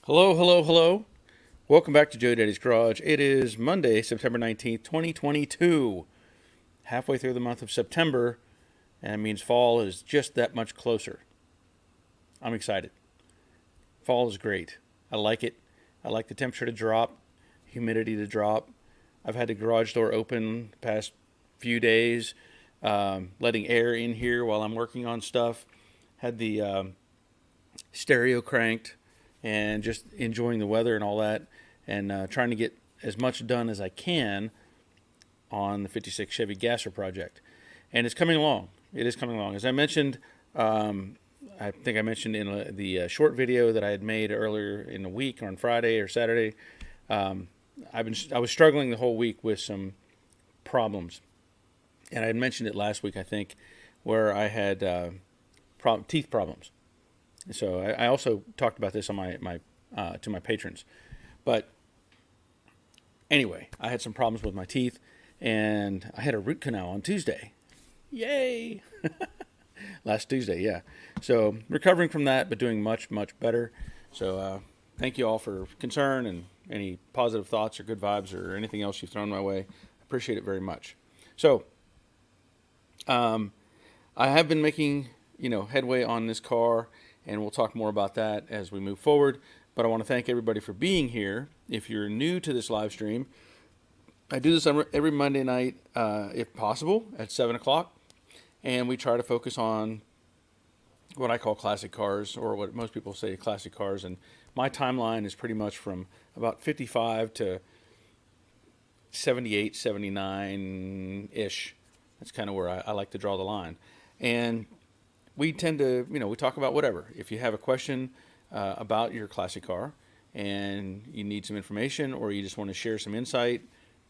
Hello, hello, hello. Welcome back to Joe Daddy's Garage. It is Monday, September 19th, 2022. Halfway through the month of September, and it means fall is just that much closer. I'm excited. Fall is great. I like it. I like the temperature to drop, humidity to drop. I've had the garage door open the past few days, letting air in here while I'm working on stuff. Had the stereo cranked and just enjoying the weather and all that, and trying to get as much done as I can on the 56 Chevy Gasser project. And it's coming along. It is coming along. As I mentioned, I think I mentioned in the short video that I had made earlier in the week on Friday or Saturday, I was struggling the whole week with some problems. And I had mentioned it last week, I think, where I had teeth problems. So I also talked about this on my to my patrons. But anyway, I had some problems with my teeth, and I had a root canal on Tuesday. Yay! Last Tuesday, yeah. So recovering from that, but doing much, much better. So thank you all for concern and any positive thoughts or good vibes or anything else you've thrown my way. I appreciate it very much. So I have been making headway on this car, and we'll talk more about that as we move forward. But I want to thank everybody for being here. If you're new to this live stream, I do this every Monday night, if possible, at 7 o'clock. And we try to focus on what I call classic cars, or what most people say classic cars. And my timeline is pretty much from about 55 to 78, 79-ish. That's kind of where I like to draw the line. And we tend to, we talk about whatever. If you have a question about your classic car and you need some information, or you just want to share some insight,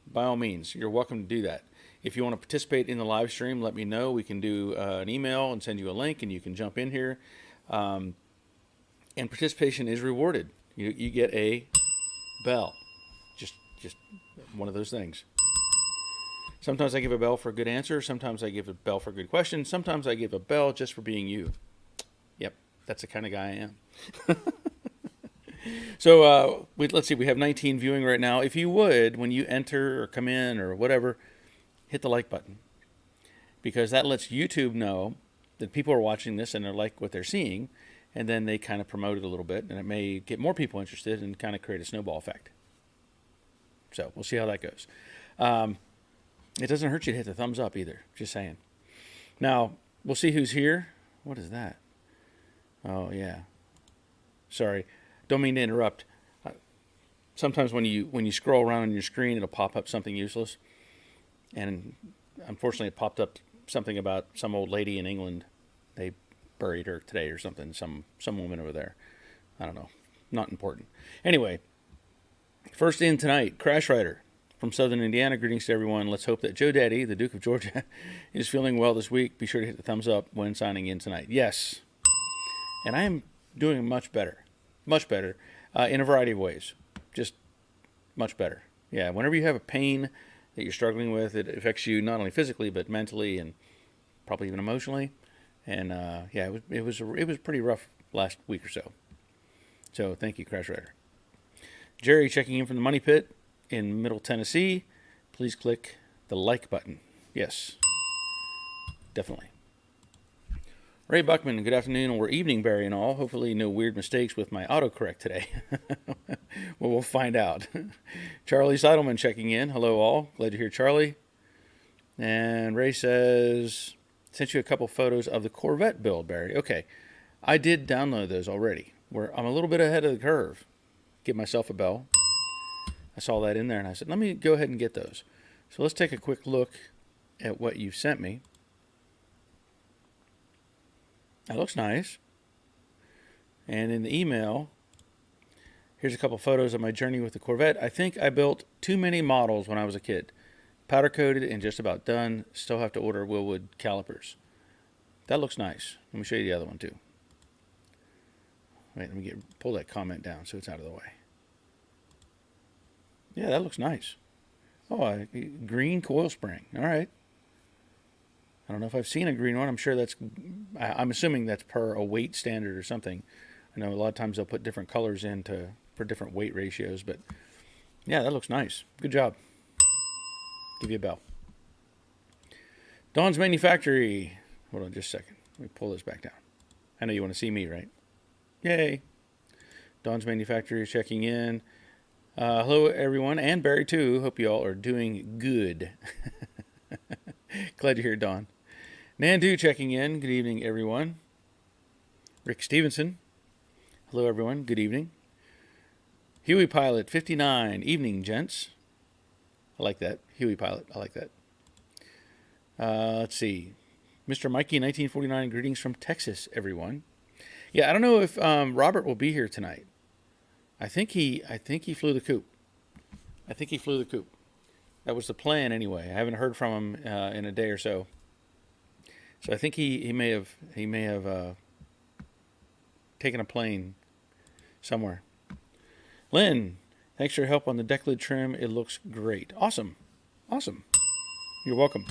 by all means, you're welcome to do that. If you want to participate in the live stream, let me know. We can do an email and send you a link, and you can jump in here. And participation is rewarded. You get a bell. Just one of those things. Sometimes I give a bell for a good answer. Sometimes I give a bell for a good question. Sometimes I give a bell just for being you. Yep, that's the kind of guy I am. So let's see. We have 19 viewing right now. If you would, when you enter or come in or whatever, hit the like button, because that lets YouTube know that people are watching this and they like what they're seeing, and then they kind of promote it a little bit, and it may get more people interested and kind of create a snowball effect. So we'll see how that goes. It doesn't hurt you to hit the thumbs up either. Just saying. Now, we'll see who's here. What is that? Oh, yeah. Sorry. Don't mean to interrupt. Sometimes when you scroll around on your screen, it'll pop up something useless. And unfortunately, it popped up something about some old lady in England. They buried her today or something. Some woman over there. I don't know. Not important. Anyway, first in tonight, Crash Rider from Southern Indiana. Greetings to everyone. Let's hope that Joe Daddy, the Duke of Georgia, is feeling well this week. Be sure to hit the thumbs up when signing in tonight. Yes. And I am doing much better. Much better. In a variety of ways. Just much better. Yeah, whenever you have a pain that you're struggling with, it affects you not only physically, but mentally and probably even emotionally. And yeah, it was pretty rough last week or so. So thank you, Crash Rider. Jerry checking in from the Money Pit in Middle Tennessee. Please click the like button. Yes, definitely. Ray Buckman, good afternoon or evening, Barry and all. Hopefully no weird mistakes with my autocorrect today. Well, we'll find out. Charlie Seidelman checking in. Hello all. Glad you're here, Charlie. And Ray says, sent you a couple photos of the Corvette build, Barry. Okay, I did download those already. I'm a little bit ahead of the curve. Give myself a bell. I saw that in there, and I said, let me go ahead and get those. So let's take a quick look at what you've sent me. That looks nice. And in the email, here's a couple photos of my journey with the Corvette. I think I built too many models when I was a kid. Powder coated and just about done. Still have to order Willwood calipers. That looks nice. Let me show you the other one too. Wait, let me pull that comment down so it's out of the way. Yeah, that looks nice. Oh, a green coil spring. All right. I don't know if I've seen a green one. I'm sure I'm assuming that's per a weight standard or something. I know a lot of times they'll put different colors in to for different weight ratios. But yeah, that looks nice. Good job. Give you a bell. Dawn's Manufactory. Hold on just a second. Let me pull this back down. I know you want to see me, right? Yay. Dawn's Manufactory checking in. Hello, everyone, and Barry, too. Hope you all are doing good. Glad to hear Dawn. Nandu checking in. Good evening, everyone. Rick Stevenson. Hello, everyone. Good evening. Huey Pilot 59. Evening, gents. I like that. Huey Pilot. I like that. Let's see. Mr. Mikey 1949. Greetings from Texas, everyone. Yeah, I don't know if Robert will be here tonight. I think he flew the coop. That was the plan anyway. I haven't heard from him in a day or so. So I think he may have taken a plane somewhere. Lynn, thanks for your help on the deck lid trim. It looks great. Awesome. You're welcome.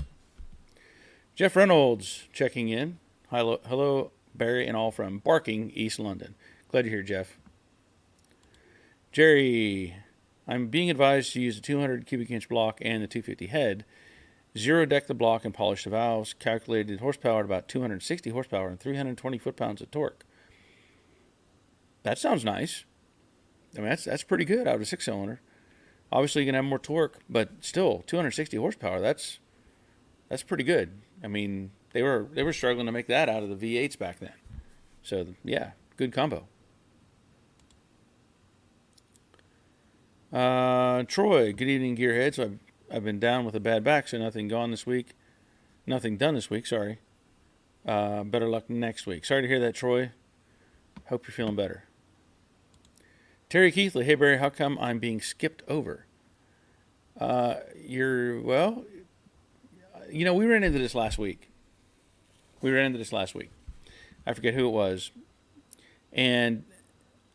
Jeff Reynolds checking in. Hello, Barry and all from Barking, East London. Glad you're here, Jeff. Jerry, I'm being advised to use the 200 cubic inch block and the 250 head. Zero deck the block and polish the valves. Calculated horsepower at about 260 horsepower and 320 foot-pounds of torque. That sounds nice. I mean, that's pretty good out of a 6-cylinder. Obviously, you can have more torque, but still, 260 horsepower. That's pretty good. I mean, they were struggling to make that out of the V8s back then. So yeah, good combo. Troy, good evening, Gearhead. So I've been down with a bad back, so nothing done this week. Sorry. Better luck next week. Sorry to hear that, Troy. Hope you're feeling better. Terry Keithley, hey Barry, how come I'm being skipped over? We ran into this last week. I forget who it was. And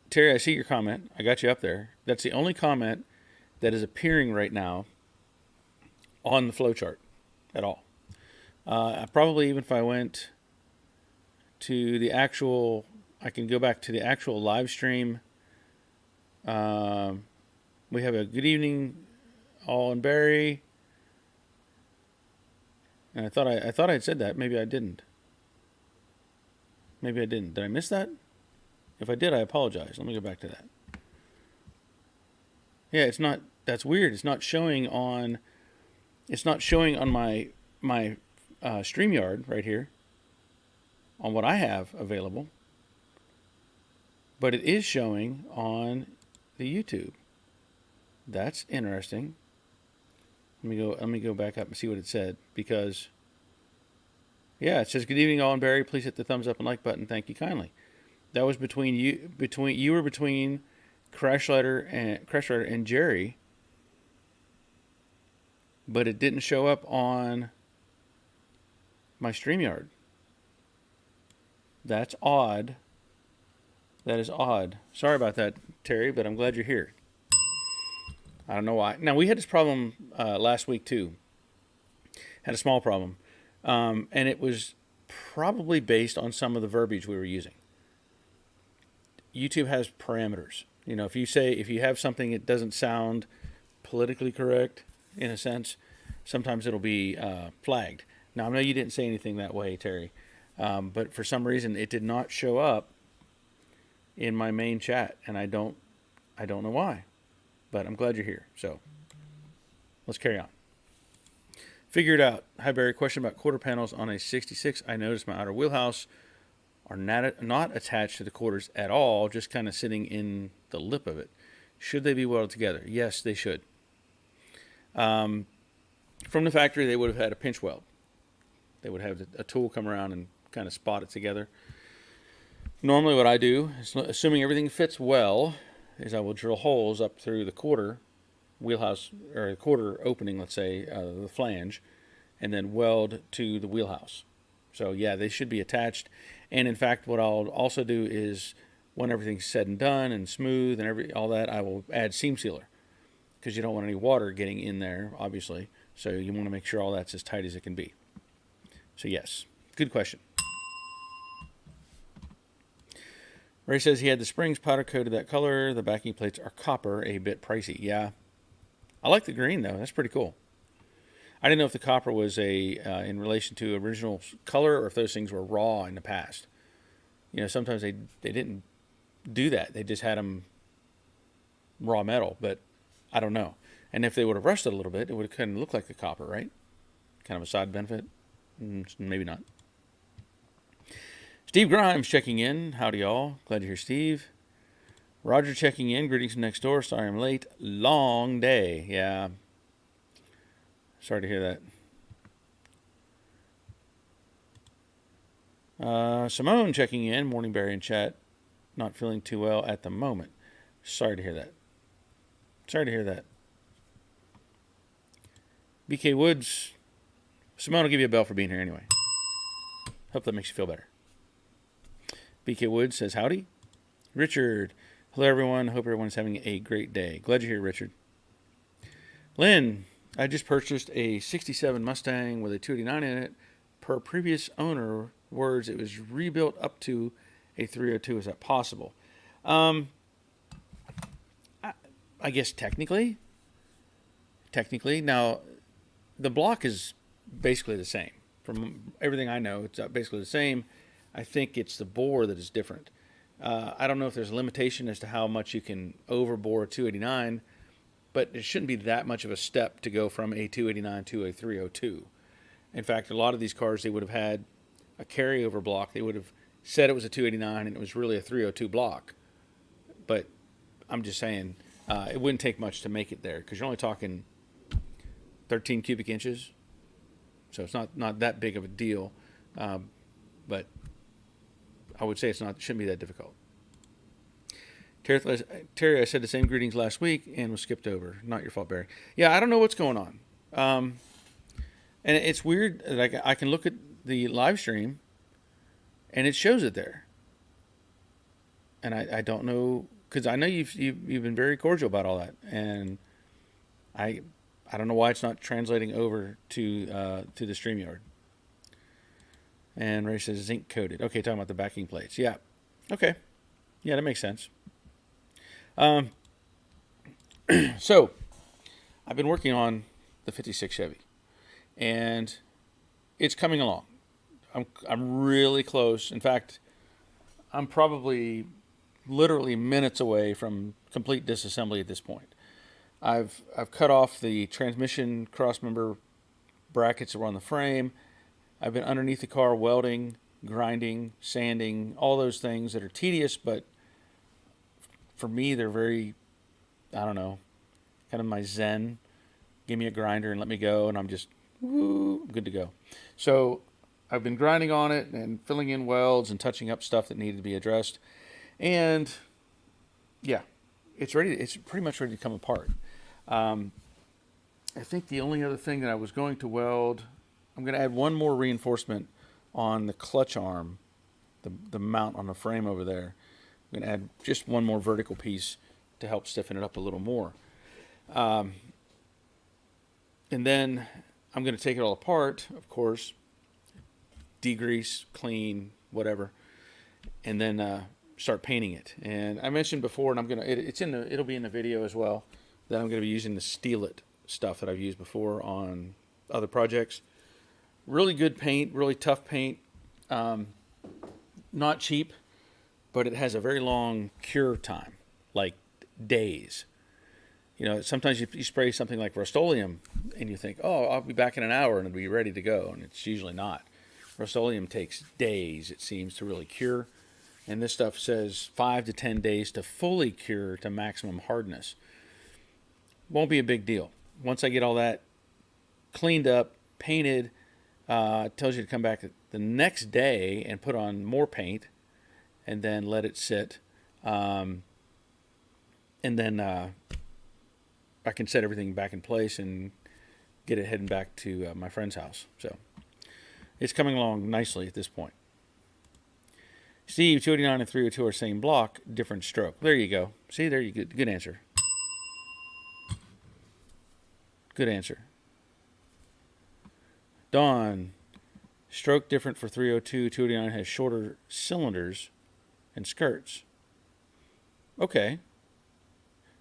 Terry, I see your comment. I got you up there. That's the only comment that is appearing right now on the flowchart at all. Probably even if I went to the actual, I can go back to the actual live stream. We have a good evening, all and Barry. And I thought I had said that. Maybe I didn't. Did I miss that? If I did, I apologize. Let me go back to that. Yeah, it's not. That's weird. It's not showing on. It's not showing on my StreamYard right here. On what I have available. But it is showing on the YouTube. That's interesting. Let me go back up and see what it said, because yeah, it says good evening all and Barry, please hit the thumbs up and like button, thank you kindly. That was between Crash Rider and Jerry, but it didn't show up on my StreamYard. That's odd. That is odd. Sorry about that, Terry, but I'm glad you're here. I don't know why. Now, we had this problem last week, too. Had a small problem. And it was probably based on some of the verbiage we were using. YouTube has parameters. You know, if you have something that doesn't sound politically correct, in a sense, sometimes it'll be flagged. Now, I know you didn't say anything that way, Terry. But for some reason, it did not show up in my main chat. And I don't know why. But I'm glad you're here. So let's carry on. Figure it out. Hi, Barry. Question about quarter panels on a 66. I noticed my outer wheelhouse are not attached to the quarters at all, just kind of sitting in the lip of it. Should they be welded together? Yes, they should. From the factory, they would have had a pinch weld. They would have a tool come around and kind of spot it together. Normally what I do, assuming everything fits well, is I will drill holes up through the quarter wheelhouse, or the quarter opening, let's say, the flange, and then weld to the wheelhouse. So yeah, they should be attached. And in fact, what I'll also do is, when everything's said and done and smooth and all that, I will add seam sealer, because you don't want any water getting in there, obviously. So you want to make sure all that's as tight as it can be. So yes, good question. Ray says he had the springs powder coated that color. The backing plates are copper, a bit pricey. Yeah. I like the green, though. That's pretty cool. I didn't know if the copper was in relation to original color or if those things were raw in the past. Sometimes they didn't do that. They just had them raw metal, but I don't know. And if they would have rusted a little bit, it would have kind of looked like the copper, right? Kind of a side benefit. Maybe not. Steve Grimes checking in. Howdy, y'all. Glad to hear Steve. Roger checking in. Greetings from next door. Sorry I'm late. Long day. Yeah. Sorry to hear that. Simone checking in. Morning, Barry and chat. Not feeling too well at the moment. Sorry to hear that. BK Woods. Simone will give you a bell for being here anyway. Hope that makes you feel better. BK Woods says howdy. Richard. Hello, everyone. Hope everyone's having a great day. Glad you're here, Richard. Lynn. I just purchased a 67 Mustang with a 289 in it. Per previous owner words, it was rebuilt up to a 302. Is that possible? I guess technically. Now, the block is basically the same. From everything I know, it's basically the same. I think it's the bore that is different. I don't know if there's a limitation as to how much you can overbore a 289, but it shouldn't be that much of a step to go from a 289 to a 302. In fact, a lot of these cars, they would have had a carryover block. They would have said it was a 289 and it was really a 302 block. But I'm just saying, it wouldn't take much to make it there because you're only talking 13 cubic inches. So it's not that big of a deal. But I would say it shouldn't be that difficult. Terry, I said the same greetings last week and was skipped over. Not your fault, Barry. Yeah, I don't know what's going on. And it's weird. Like I can look at the live stream, and it shows it there. And I don't know because I know you've been very cordial about all that, and I don't know why it's not translating over to the StreamYard. And Ray says zinc coated. Okay, talking about the backing plates. Yeah. Okay. Yeah, that makes sense. So I've been working on the 56 Chevy, and it's coming along. I'm really close. In fact, I'm probably literally minutes away from complete disassembly at this point. I've cut off the transmission crossmember brackets that were on the frame. I've been underneath the car welding, grinding, sanding, all those things that are tedious, but for me, they're very, I don't know, kind of my zen. Give me a grinder and let me go, and I'm just, woo, good to go. So I've been grinding on it and filling in welds and touching up stuff that needed to be addressed. And, yeah, it's ready. It's pretty much ready to come apart. I think the only other thing that I was going to weld, I'm going to add one more reinforcement on the clutch arm, the mount on the frame over there. I'm going to add just one more vertical piece to help stiffen it up a little more. And then I'm going to take it all apart, of course, degrease, clean, whatever, and then start painting it. And I mentioned before, and I'm going to, it'll be in the video as well, that I'm going to be using the Steel It stuff that I've used before on other projects. Really good paint, really tough paint, not cheap, but it has a very long cure time, like days. Sometimes you spray something like Rust-Oleum and you think, oh, I'll be back in an hour and it'll be ready to go, and it's usually not. Rust-Oleum takes days, it seems, to really cure, and this stuff says 5 to 10 days to fully cure to maximum hardness. Won't be a big deal. Once I get all that cleaned up, painted, it tells you to come back the next day and put on more paint and then let it sit. And then I can set everything back in place and get it heading back to my friend's house. So it's coming along nicely at this point. Steve, 289 and 302 are same block, different stroke. There you go. See, there you go. Good answer. Good answer. Dawn, stroke different for 302. 289 has shorter cylinders and skirts. Okay.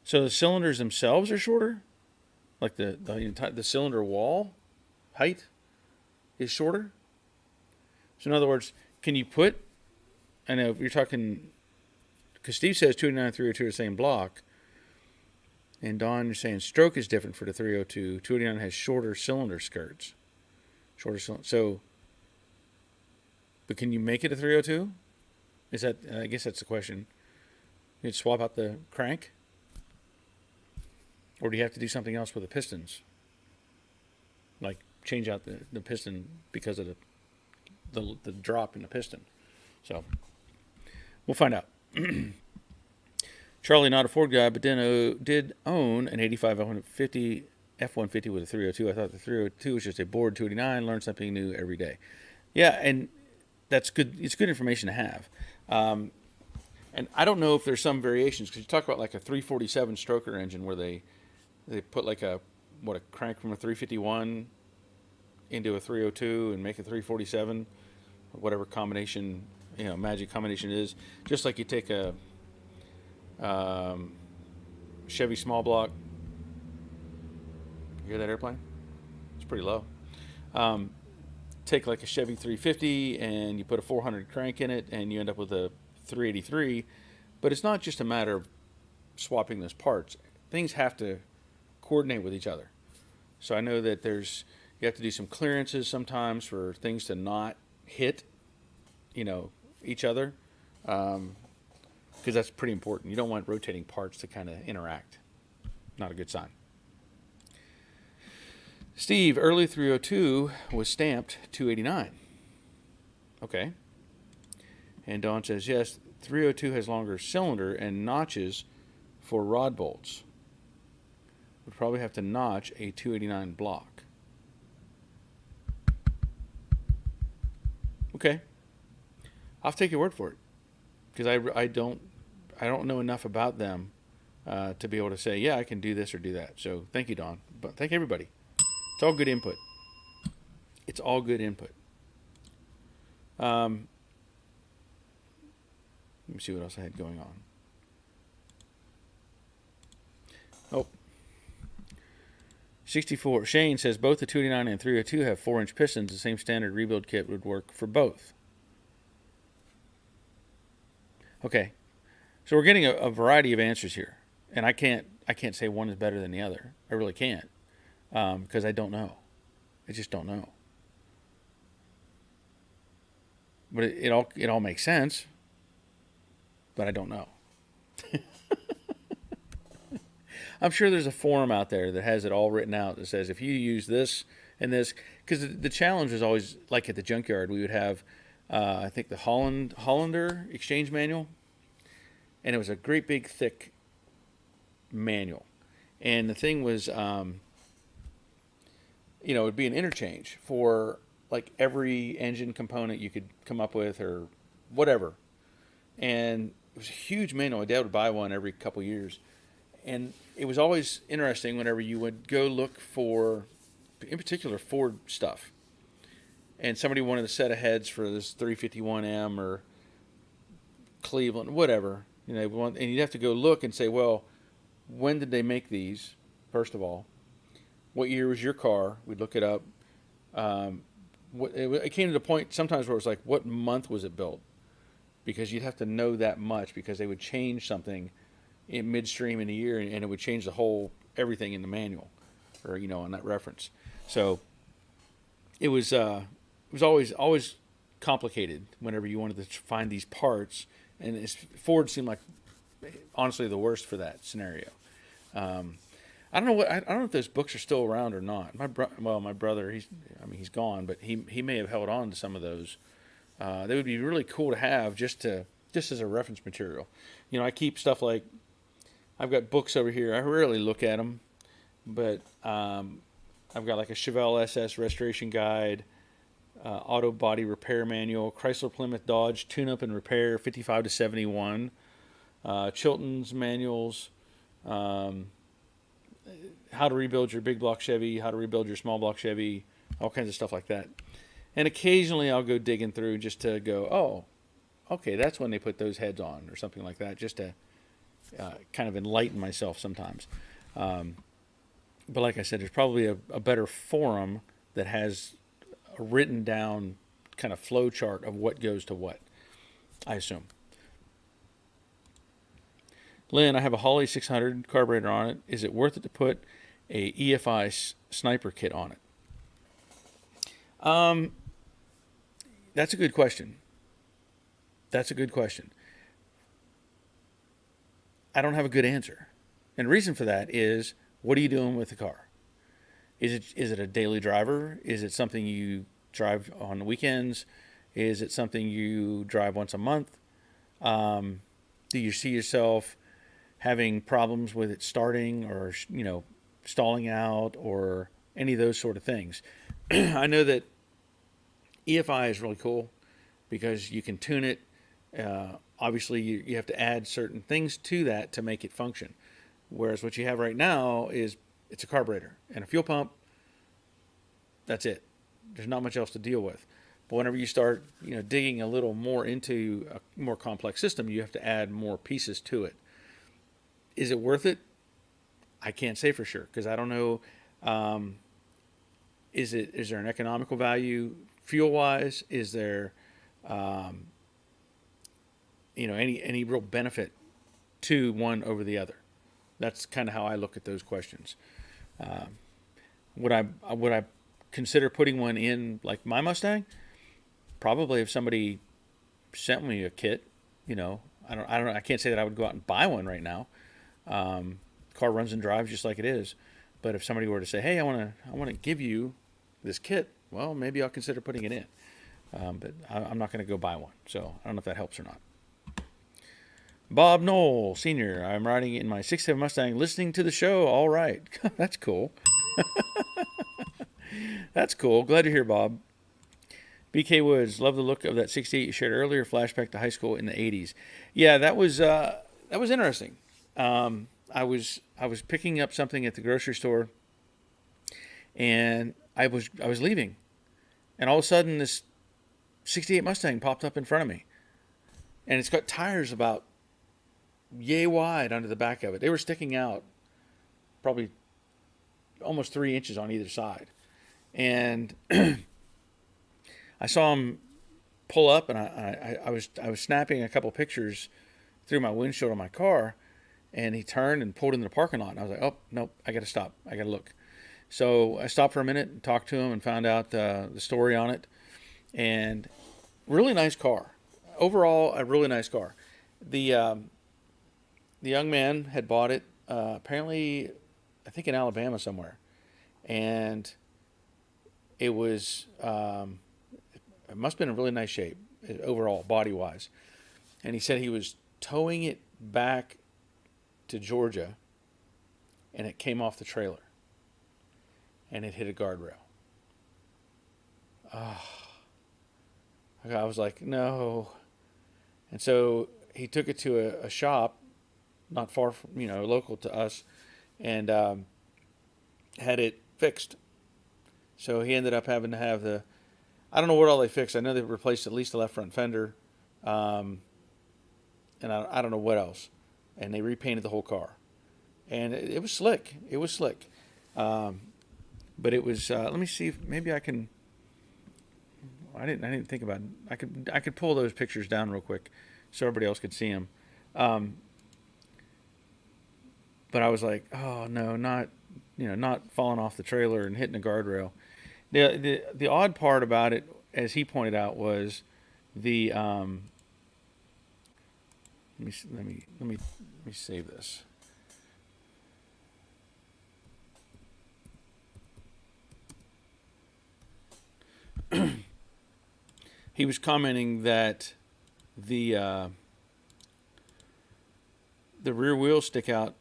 So the cylinders themselves are shorter? Like the cylinder wall height is shorter? So in other words, can you put, I know if you're talking, because Steve says 289 and 302 are the same block, and Don, you're saying stroke is different for the 302. 289 has shorter cylinder skirts. Shorter cylinder. So, but can you make it a 302? Is that, I guess that's the question. You'd swap out the crank? Or do you have to do something else with the pistons? Like change out the piston because of the drop in the piston. So we'll find out. Charlie, not a Ford guy, but did own an 85 F-150 with a 302. I thought the 302 was just a bored 289. Learn something new every day. Yeah, and that's good. It's good information to have. And I don't know if there's some variations, because you talk about like a 347 stroker engine where they put like a crank from a 351 into a 302 and make a 347, or whatever combination, magic combination is. Just like you take a Chevy small block. You hear that airplane? It's pretty low. Take like a Chevy 350 and you put a 400 crank in it and you end up with a 383. But it's not just a matter of swapping those parts. Things have to coordinate with each other. So I know that you have to do some clearances sometimes for things to not hit, each other. Because that's pretty important. You don't want rotating parts to kind of interact. Not a good sign. Steve, early 302 was stamped 289. Okay. And Don says, yes, 302 has longer cylinder and notches for rod bolts. Would probably have to notch a 289 block. Okay. I'll take your word for it. Because I don't know enough about them to be able to say, yeah, I can do this or do that. So thank you, Don. But thank everybody. It's all good input. It's all good input. Let me see what else I had going on. Oh. 64. Shane says both the 289 and 302 have 4-inch pistons. The same standard rebuild kit would work for both. Okay. So we're getting a variety of answers here. And I can't say one is better than the other. I really can't. Because I don't know. I just don't know. But it all makes sense. But I don't know. I'm sure there's a forum out there that has it all written out that says if you use this and this, because the challenge was always like at the junkyard, we would have, I think the Hollander exchange manual, and it was a great big thick manual, and the thing was, it would be an interchange for like every engine component you could come up with or whatever, and it was a huge manual. My dad would buy one every couple years. And it was always interesting whenever you would go look for, in particular, Ford stuff. And somebody wanted a set of heads for this 351M or Cleveland, whatever. And you'd have to go look and say, well, when did they make these, first of all? What year was your car? We'd look it up. It came to the point sometimes where it was like, what month was it built? Because you'd have to know that much because they would change something in midstream in a year, and it would change everything in the manual, or in that reference. So it was always complicated whenever you wanted to find these parts, and Ford seemed like honestly the worst for that scenario. I don't know if those books are still around or not. My brother, he's gone, but he may have held on to some of those. They would be really cool to have just as a reference material. I keep stuff like, I've got books over here. I rarely look at them, but I've got like a Chevelle SS restoration guide, auto body repair manual, Chrysler Plymouth Dodge tune-up and repair 55 to 71, Chilton's manuals, how to rebuild your big block Chevy, how to rebuild your small block Chevy, all kinds of stuff like that. And occasionally I'll go digging through just to go, oh, okay, that's when they put those heads on or something like that, just to kind of enlighten myself sometimes. But like I said, there's probably a better forum that has a written down kind of flow chart of what goes to what, I assume. Lynn, I have a Holly 600 carburetor on it. Is it worth it to put a EFI sniper kit on it? That's a good question. That's a good question. I don't have a good answer. And the reason for that is, what are you doing with the car? Is it a daily driver? Is it something you drive on the weekends? Is it something you drive once a month? Do you see yourself having problems with it starting, or stalling out, or any of those sort of things? I know that EFI is really cool because you can tune it. Obviously, you have to add certain things to that to make it function. Whereas what you have right now is it's a carburetor and a fuel pump. That's it. There's not much else to deal with. But whenever you start, digging a little more into a more complex system, you have to add more pieces to it. Is it worth it? I can't say for sure because I don't know. Is there an economical value fuel wise? Is there any real benefit to one over the other? That's kind of how I look at those questions. Would I consider putting one in like my Mustang? Probably, if somebody sent me a kit. I don't know. I can't say that I would go out and buy one right now. The car runs and drives just like it is. But if somebody were to say, "Hey, I want to give you this kit," well, maybe I'll consider putting it in. But I'm not going to go buy one. So I don't know if that helps or not. Bob Knoll, Sr. I'm riding in my 67 Mustang, listening to the show. All right. That's cool. That's cool. Glad to hear, Bob. BK Woods, love the look of that 68 you shared earlier. Flashback to high school in the 80s. Yeah, that was interesting. I was picking up something at the grocery store, and I was leaving, and all of a sudden this 68 Mustang popped up in front of me, and it's got tires about yay wide under the back of it. They were sticking out probably almost 3 inches on either side. And I saw him pull up, and I was snapping a couple pictures through my windshield on my car, and he turned and pulled into the parking lot. And I was like, oh, nope, I got to stop. I got to look. So I stopped for a minute and talked to him and found out the story on it. And really nice car. Overall, a really nice car. The young man had bought it, apparently, I think in Alabama somewhere. And it was, it must have been in really nice shape overall, body-wise. And he said he was towing it back to Georgia, and it came off the trailer. And it hit a guardrail. Oh. I was like, no. And so he took it to a shop not far from, local to us, and had it fixed. So he ended up having to have I don't know what all they fixed. I know they replaced at least the left front fender, and I don't know what else. And they repainted the whole car. And it was slick. It was slick. But it was, let me see if maybe I can, I didn't think about it. I could pull those pictures down real quick so everybody else could see them. But I was like, oh no, not falling off the trailer and hitting a guardrail. The odd part about it, as he pointed out, was the let me save this. He was commenting that the rear wheels stick out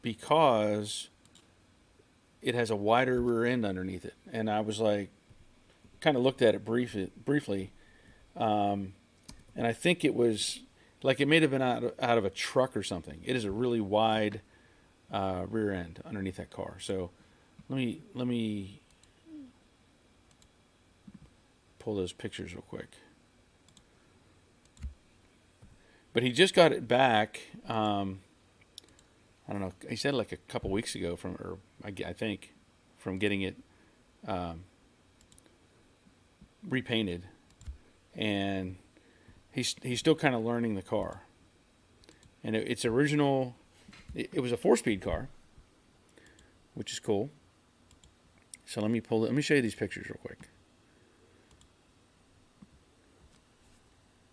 because it has a wider rear end underneath it. And I was like, kind of looked at it briefly, and I think it was like it may have been out of a truck or something. It is a really wide rear end underneath that car. So let me pull those pictures real quick. But he just got it back. I don't know. He said like a couple weeks ago I think, from getting it repainted, and he's still kind of learning the car. And it's original. It was a 4-speed car, which is cool. So let me show you these pictures real quick.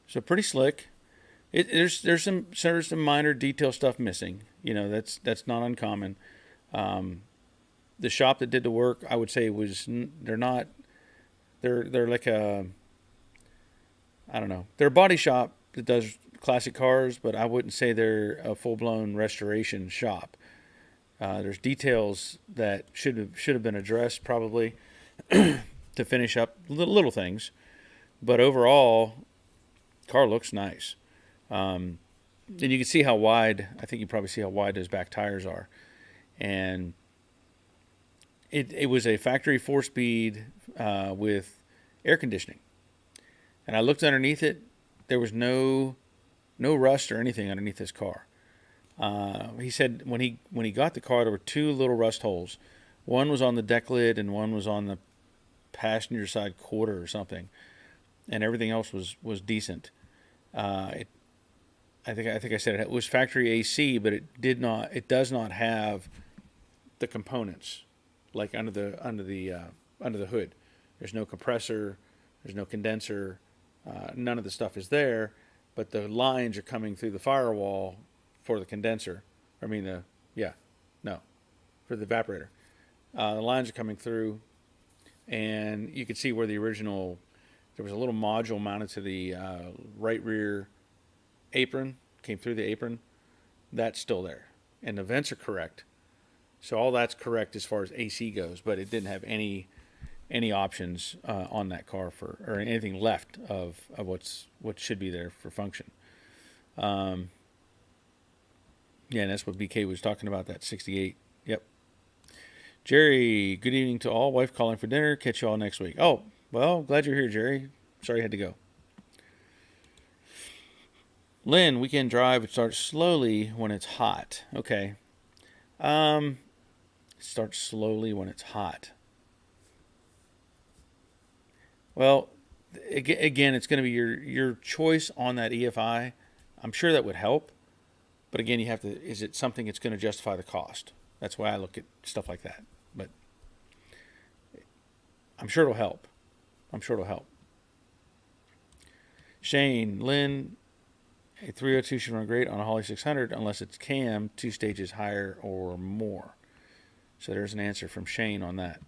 So pretty slick. There's some minor detail stuff missing. You know, that's not uncommon. The shop that did the work, I would say, they're like a, I don't know, they're a body shop that does classic cars, but I wouldn't say they're a full-blown restoration shop. There's details that should have been addressed probably to finish up little things, but overall, car looks nice. And you can see how wide. I think you probably see how wide those back tires are, and it was a factory 4-speed with air conditioning. And I looked underneath it. There was no rust or anything underneath this car. He said when he got the car, there were 2 little rust holes. One was on the deck lid and one was on the passenger side quarter or something, and everything else was decent. I think I said it was factory AC, but it does not have the components like under the hood. There's no compressor, there's no condenser, none of the stuff is there, but the lines are coming through the firewall for the condenser. For the evaporator. The lines are coming through, and you can see where there was a little module mounted to the right rear apron, came through the apron. That's still there, and the vents are correct. So all that's correct as far as AC goes, but it didn't have any options on that car or anything left of what should be there for function. And that's what BK was talking about, that 68. Yep. Jerry, good evening to all. Wife calling for dinner. Catch you all next week. Oh, well, glad you're here, Jerry. Sorry you had to go. Lynn, weekend drive. It starts slowly when it's hot. Okay. Starts slowly when it's hot. Well, again, it's going to be your choice on that EFI. I'm sure that would help. But again, you have to, is it something that's going to justify the cost? That's why I look at stuff like that. But I'm sure it'll help. Shane, Lynn, a 302 should run great on a Holly 600 unless it's cam 2 stages higher or more. So there's an answer from Shane on that.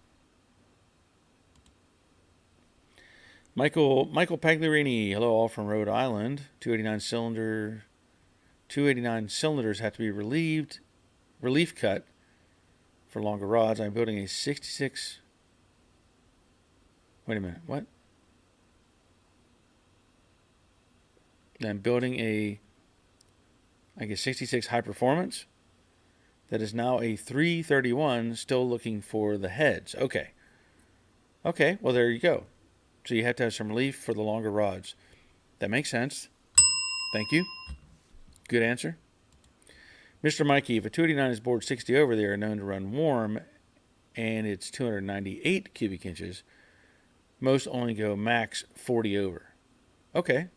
Michael Pagliarini, hello all from Rhode Island. 289 cylinders have to be relief cut for longer rods. I'm building a 66. Wait a minute, what? I'm building a 66 high performance that is now a 331, still looking for the heads. Okay, well there you go. So you have to have some relief for the longer rods. That makes sense. Thank you. Good answer. Mr. Mikey, if a 289 is bored 60 over, they are known to run warm, and it's 298 cubic inches. Most only go max 40 over. Okay.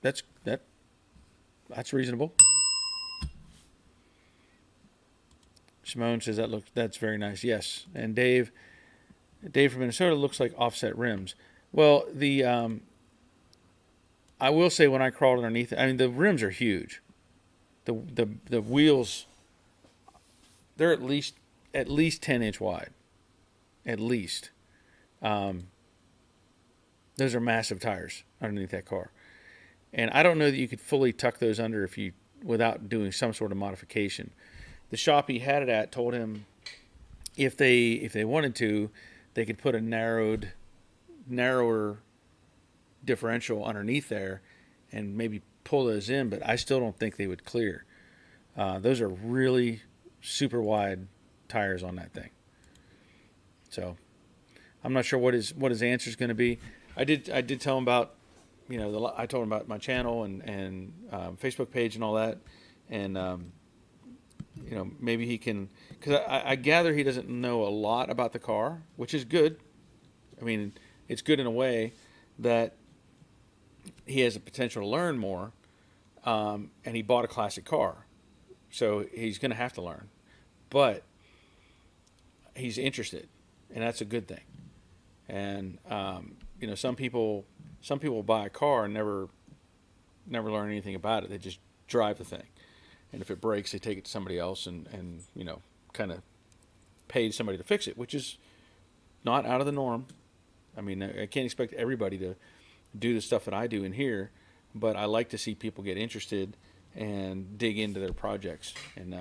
That's reasonable. Simone says that's very nice. Yes. And Dave from Minnesota, looks like offset rims. Well, I will say when I crawled underneath it, I mean the rims are huge. The wheels, they're at least 10-inch wide. At least. Those are massive tires underneath that car. And I don't know that you could fully tuck those under without doing some sort of modification. The shop he had it at told him if they wanted to, they could put a narrower differential underneath there and maybe pull those in, but I still don't think they would clear. Those are really super wide tires on that thing. So I'm not sure what his answer is going to be. I did tell him about I told him about my channel and Facebook page and all that, and maybe he can, because I gather he doesn't know a lot about the car, which is good. I mean, it's good in a way that he has the potential to learn more, and he bought a classic car, so he's going to have to learn, but he's interested, and that's a good thing. And some people buy a car and never learn anything about it. They just drive the thing, and if it breaks, they take it to somebody else and kind of pay somebody to fix it, which is not out of the norm. I mean, I can't expect everybody to do the stuff that I do in here, but I like to see people get interested and dig into their projects and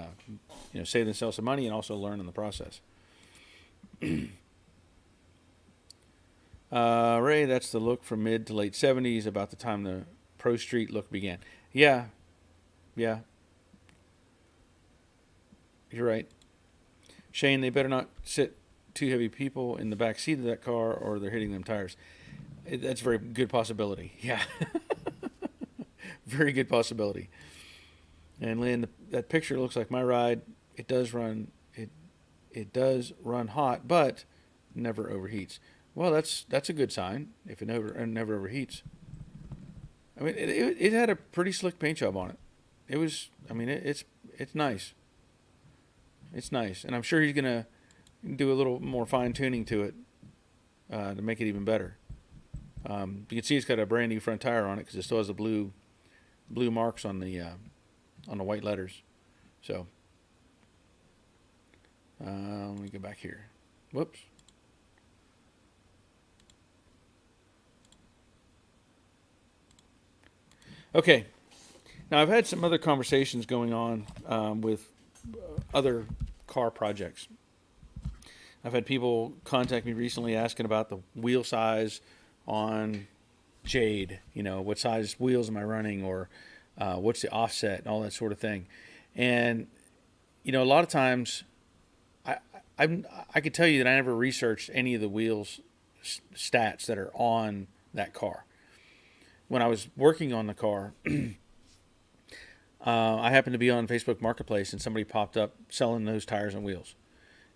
save themselves some money and also learn in the process. Ray, that's the look from mid to late 70s, about the time the Pro Street look began. Yeah. You're right. Shane, they better not sit two heavy people in the back seat of that car or they're hitting them tires. That's a very good possibility. Yeah. Very good possibility. And Lynn, that picture looks like my ride. It does run hot, but never overheats. Well, that's a good sign if it never overheats. I mean, it had a pretty slick paint job on it. It was, I mean, it's nice. It's nice, and I'm sure he's gonna do a little more fine tuning to it to make it even better. You can see it's got a brand new front tire on it because it still has the blue marks on the white letters. So let me go back here. Whoops. Okay. Now I've had some other conversations going on with other car projects. I've had people contact me recently asking about the wheel size on Jade. What size wheels am I running, or what's the offset and all that sort of thing. And a lot of times I could tell you that I never researched any of the wheels stats that are on that car. When I was working on the car, I happened to be on Facebook Marketplace and somebody popped up selling those tires and wheels.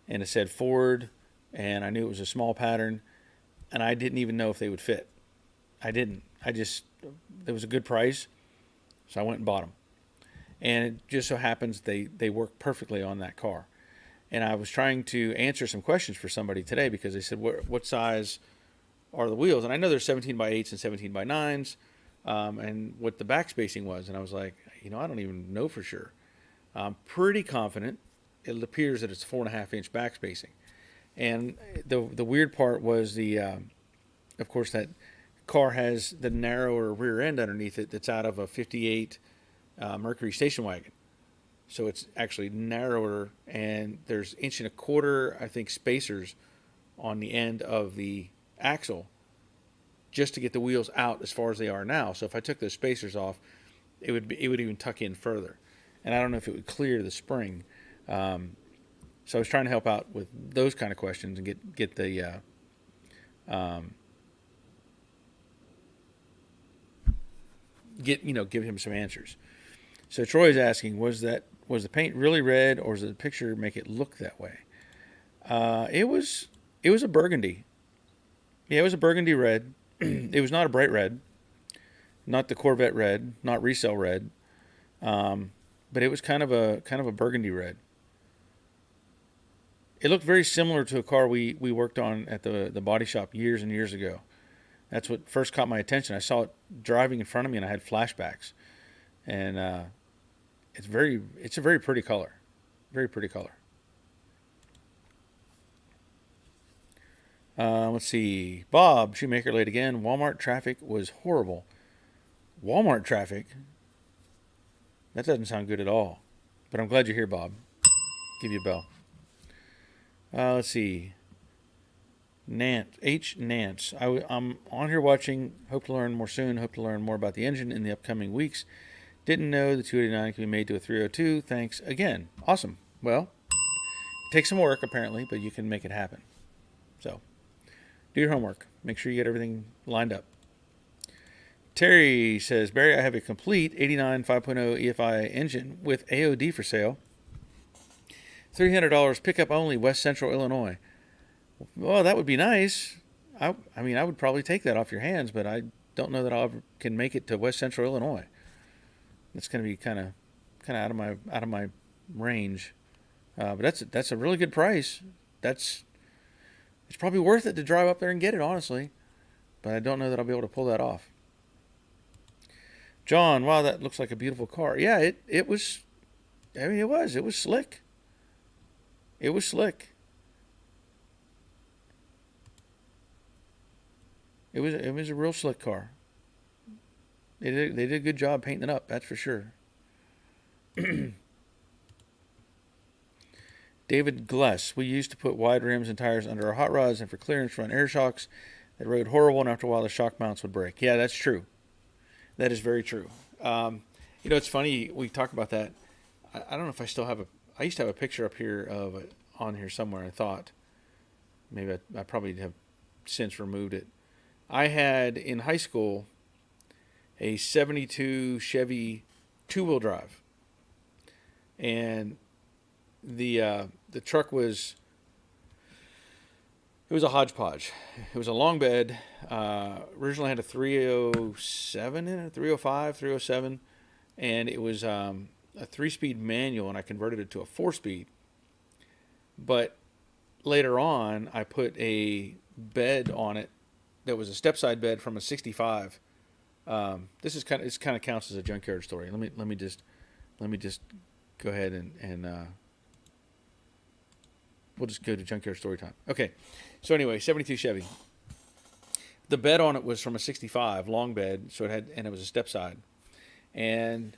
And it said Ford, and I knew it was a small pattern, and I didn't even know if they would fit. I didn't. It was a good price, so I went and bought them. And it just so happens they work perfectly on that car. And I was trying to answer some questions for somebody today because they said, what size are the wheels? And I know there's 17 by 8s and 17 by 9s, and what the back spacing was. And I was like, I don't even know for sure. I'm pretty confident. It appears that it's 4.5-inch back spacing. And the weird part was of course, that car has the narrower rear end underneath it that's out of a 58 Mercury station wagon. So it's actually narrower, and there's 1.25 inch, I think, spacers on the end of the axle just to get the wheels out as far as they are now. So if I took those spacers off, it would even tuck in further. And I don't know if it would clear the spring. So I was trying to help out with those kind of questions and get the give him some answers. So Troy's asking, was the paint really red, or does the picture make it look that way? It was a burgundy. Yeah, it was a burgundy red. It was not a bright red, not the Corvette red, not resale red, but it was kind of a burgundy red. It looked very similar to a car we worked on at the body shop years and years ago. That's what first caught my attention. I saw it driving in front of me, and I had flashbacks. And it's a very pretty color, very pretty color. Let's see. Bob Shoemaker late again. Walmart traffic was horrible. Walmart traffic? That doesn't sound good at all. But I'm glad you're here, Bob. Give you a bell. Let's see. Nance. I'm on here watching. Hope to learn more soon. Hope to learn more about the engine in the upcoming weeks. Didn't know the 289 can be made to a 302. Thanks again. Awesome. Well, it takes some work apparently, but you can make it happen. So, do your homework. Make sure you get everything lined up. Terry says, Barry, I have a complete 89 5.0 EFI engine with AOD for sale. $300 pickup only, West Central Illinois. Well, that would be nice. I mean, I would probably take that off your hands, but I don't know that I ever can make it to West Central Illinois. It's going to be kind of out of my range. But that's a really good price. It's probably worth it to drive up there and get it, honestly. But I don't know that I'll be able to pull that off. John, wow, that looks like a beautiful car. Yeah, it was. I mean, it was slick. It was slick. It was a real slick car. They did a good job painting it up, that's for sure. David Gless, we used to put wide rims and tires under our hot rods, and for clearance run air shocks that rode horrible, and after a while the shock mounts would break. Yeah, that's true. That is very true. It's funny, we talk about that. I don't know if I still have I used to have a picture up here of it on here somewhere, I thought. Maybe I probably have since removed it. I had, in high school, a 72 Chevy two-wheel drive. And the truck was a hodgepodge. It was a long bed. Originally had a 307 in it, 305, 307. And it was a 3-speed manual, and I converted it to a 4-speed. But later on, I put a bed on it that was a step-side bed from a 65. This kind of counts as a junkyard story. Let me just go ahead and we'll just go to junkyard story time. Okay, so anyway, 72 Chevy. The bed on it was from a 65, long bed, so it was a step-side, and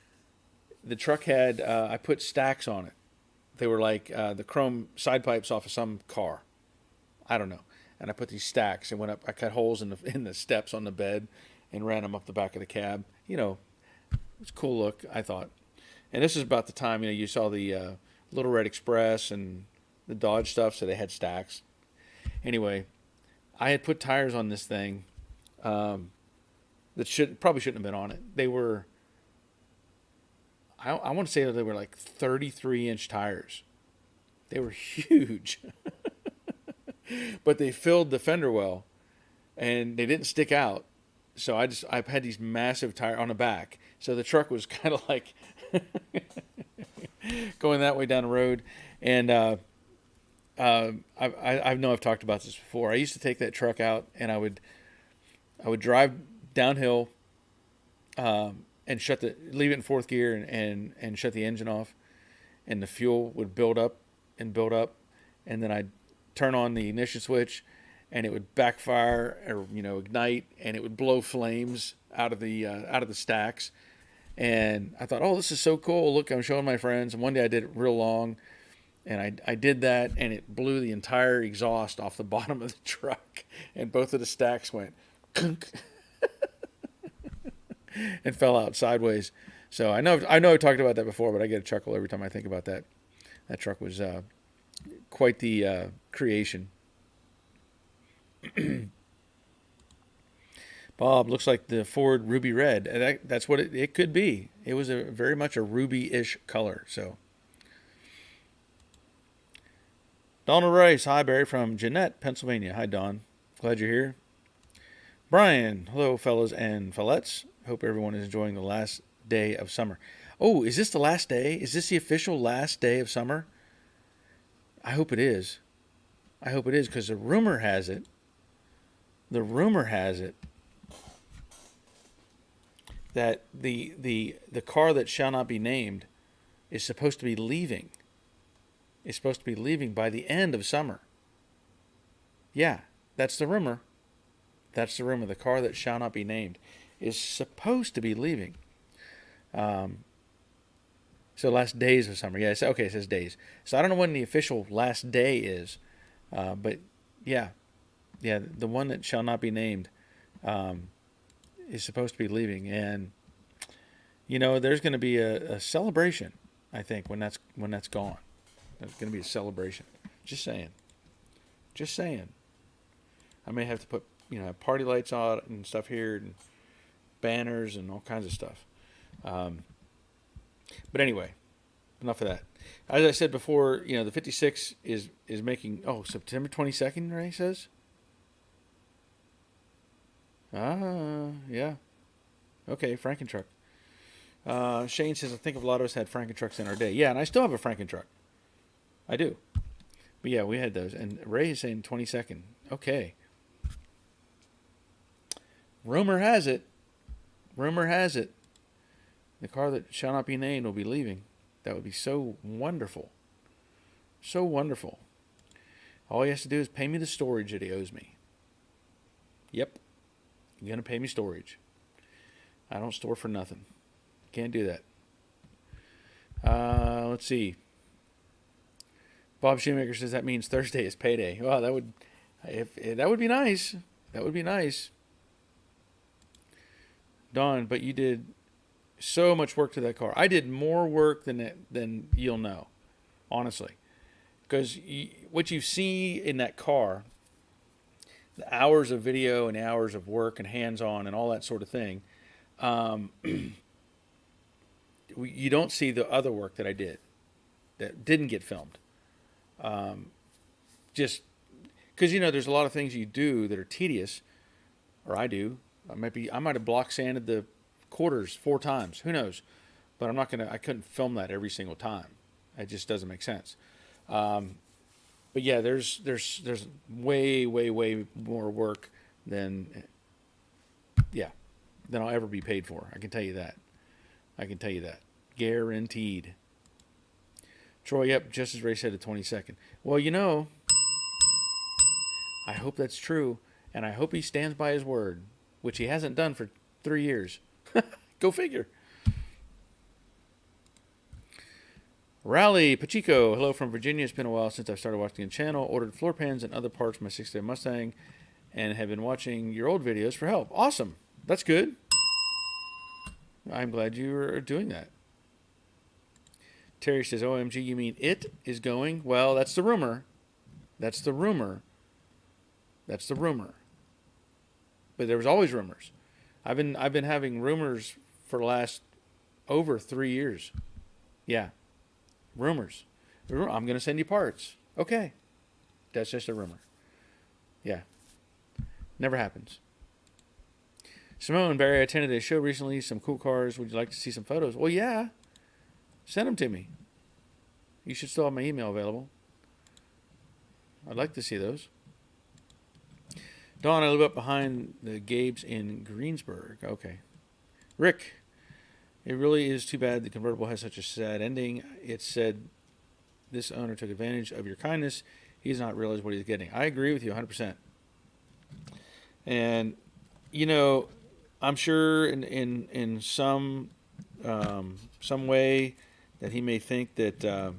the truck had I put stacks on it. They were like the chrome side pipes off of some car. I don't know. And I put these stacks and went up. I cut holes in the steps on the bed and ran them up the back of the cab. It was a cool look, I thought. And this is about the time you saw the Little Red Express and the Dodge stuff, so they had stacks. Anyway, I had put tires on this thing that probably shouldn't have been on it. They were. I want to say that they were like 33-inch tires. They were huge. But they filled the fender well, and they didn't stick out. So I had these massive tires on the back. So the truck was kind of like going that way down the road. And I know I've talked about this before. I used to take that truck out, and I would drive downhill and leave it in fourth gear and shut the engine off, and the fuel would build up, and then I'd turn on the ignition switch, and it would backfire or ignite, and it would blow flames out of the stacks. And I thought, oh, this is so cool. Look, I'm showing my friends. And one day I did it real long, and I did that, and it blew the entire exhaust off the bottom of the truck, and both of the stacks went kunk and fell out sideways. So I know I talked about that before, but I get a chuckle every time I think about that. That truck was quite the creation. Bob, looks like the Ford Ruby Red. That's what it could be. It was very much a ruby-ish color. So, Donald Rice, hi Barry from Jeanette, Pennsylvania. Hi Don, glad you're here. Brian, hello fellas and fellettes. Hope everyone is enjoying the last day of summer. Oh, is this the last day? Is this the official last day of summer? I hope it is. I hope it is, because the rumor has it that the car that shall not be named is supposed to be leaving. It's supposed to be leaving by the end of summer. Yeah, that's the rumor. That's the rumor. The car that shall not be named is supposed to be leaving. So last days of summer. Yeah, okay, it says days. So I don't know when the official last day is. But yeah, the one that shall not be named is supposed to be leaving. And, there's going to be a celebration, I think, when that's gone. There's going to be a celebration. Just saying. I may have to put, party lights on and stuff here, and banners and all kinds of stuff. But anyway, enough of that. As I said before, the 56 is making, September 22nd, Ray says? Yeah. Okay, Frankentruck. Shane says, I think a lot of us had Frankentrucks in our day. Yeah, and I still have a Frankentruck. I do. But yeah, we had those. And Ray is saying 22nd. Okay. Rumor has it, the car that shall not be named will be leaving. That would be so wonderful. So wonderful. All he has to do is pay me the storage that he owes me. Yep. You're going to pay me storage. I don't store for nothing. Can't do that. Let's see. Bob Shoemaker says that means Thursday is payday. Well, that would be nice. That would be nice. Don, but you did so much work to that car. I did more work than you'll know, honestly. Because what you see in that car, the hours of video and hours of work and hands-on and all that sort of thing, you don't see the other work that I did that didn't get filmed. Just because, there's a lot of things you do that are tedious, or I do. I might have block sanded the quarters 4 times. Who knows? But I couldn't film that every single time. It just doesn't make sense. But yeah, there's way, way, way more work than I'll ever be paid for. I can tell you that. Guaranteed. Troy, yep, just as Ray said, the 22nd. Well, I hope that's true, and I hope he stands by his word, which he hasn't done for 3 years. Go figure. Rally Pacheco, hello from Virginia. It's been a while since I started watching the channel. Ordered floor pans and other parts for my 6-day Mustang, and have been watching your old videos for help. Awesome. That's good. I'm glad you are doing that. Terry says, OMG, you mean it is going? Well, that's the rumor. But there was always rumors. I've been having rumors for the last over 3 years. Yeah. Rumors. I'm going to send you parts. Okay. That's just a rumor. Yeah. Never happens. Simone, Barry, I attended a show recently. Some cool cars. Would you like to see some photos? Well, yeah. Send them to me. You should still have my email available. I'd like to see those. Dawn, I live up behind the Gabes in Greensburg. Okay. Rick, it really is too bad the convertible has such a sad ending. It said this owner took advantage of your kindness. He's not realized what he's getting. I agree with you 100%. And, I'm sure in some way that he may think that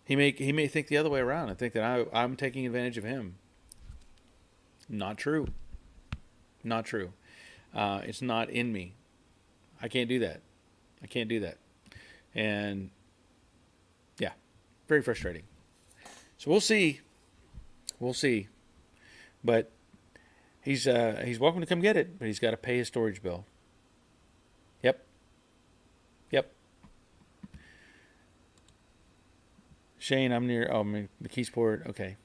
he may think the other way around and think that I'm taking advantage of him. Not true. It's not in me. I can't do that. And yeah, very frustrating. So we'll see. But he's welcome to come get it, but he's got to pay his storage bill. Yep. Shane, I'm near McKeesport. Okay.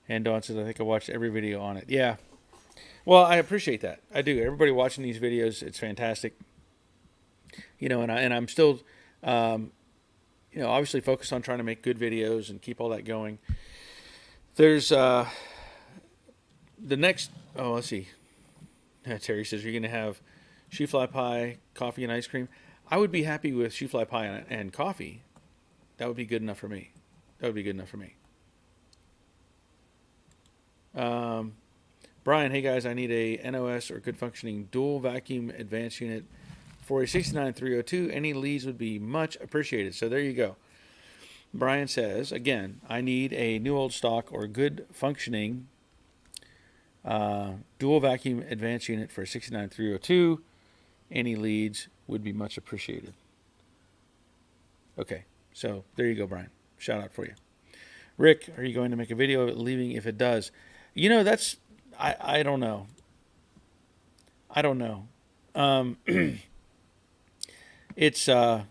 And Dawn says, I think I watched every video on it. Yeah. Well, I appreciate that. I do. Everybody watching these videos, it's fantastic. And I'm still, obviously focused on trying to make good videos and keep all that going. There's the next, let's see. Terry says, you're going to have shoe fly pie, coffee, and ice cream. I would be happy with shoe fly pie and coffee. That would be good enough for me. Brian, hey guys, I need a NOS or good functioning dual vacuum advanced unit for a 69302. Any leads would be much appreciated. So there you go. Brian says, again, I need a new old stock or good functioning dual vacuum advanced unit for a 69302. Any leads would be much appreciated. Okay, so there you go, Brian. Shout out for you. Rick, are you going to make a video of it leaving if it does? That's, I don't know. Um, it's it'll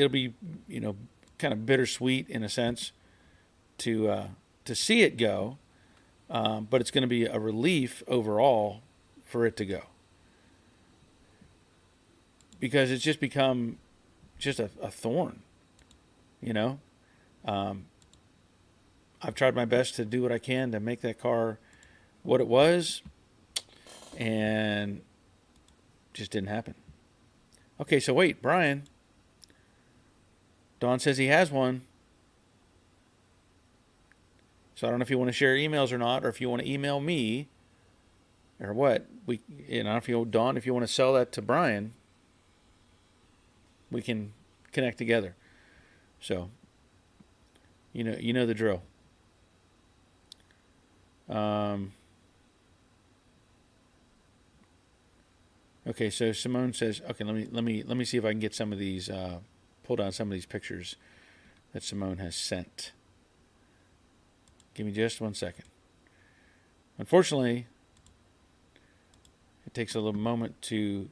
be, kind of bittersweet in a sense to see it go, but it's going to be a relief overall for it to go, because it's just become just a thorn, you know. Um, I've tried my best to do what I can to make that car what it was, and just didn't happen. Okay, so wait, Brian. Don says he has one. So I don't know if you want to share emails or not, or if you want to email me, or what. Don, if you want to sell that to Brian, we can connect together. So, you know the drill. Okay, so Simone says, okay, let me see if I can get some of these, pull down some of these pictures that Simone has sent. Give me just 1 second. Unfortunately, it takes a little moment to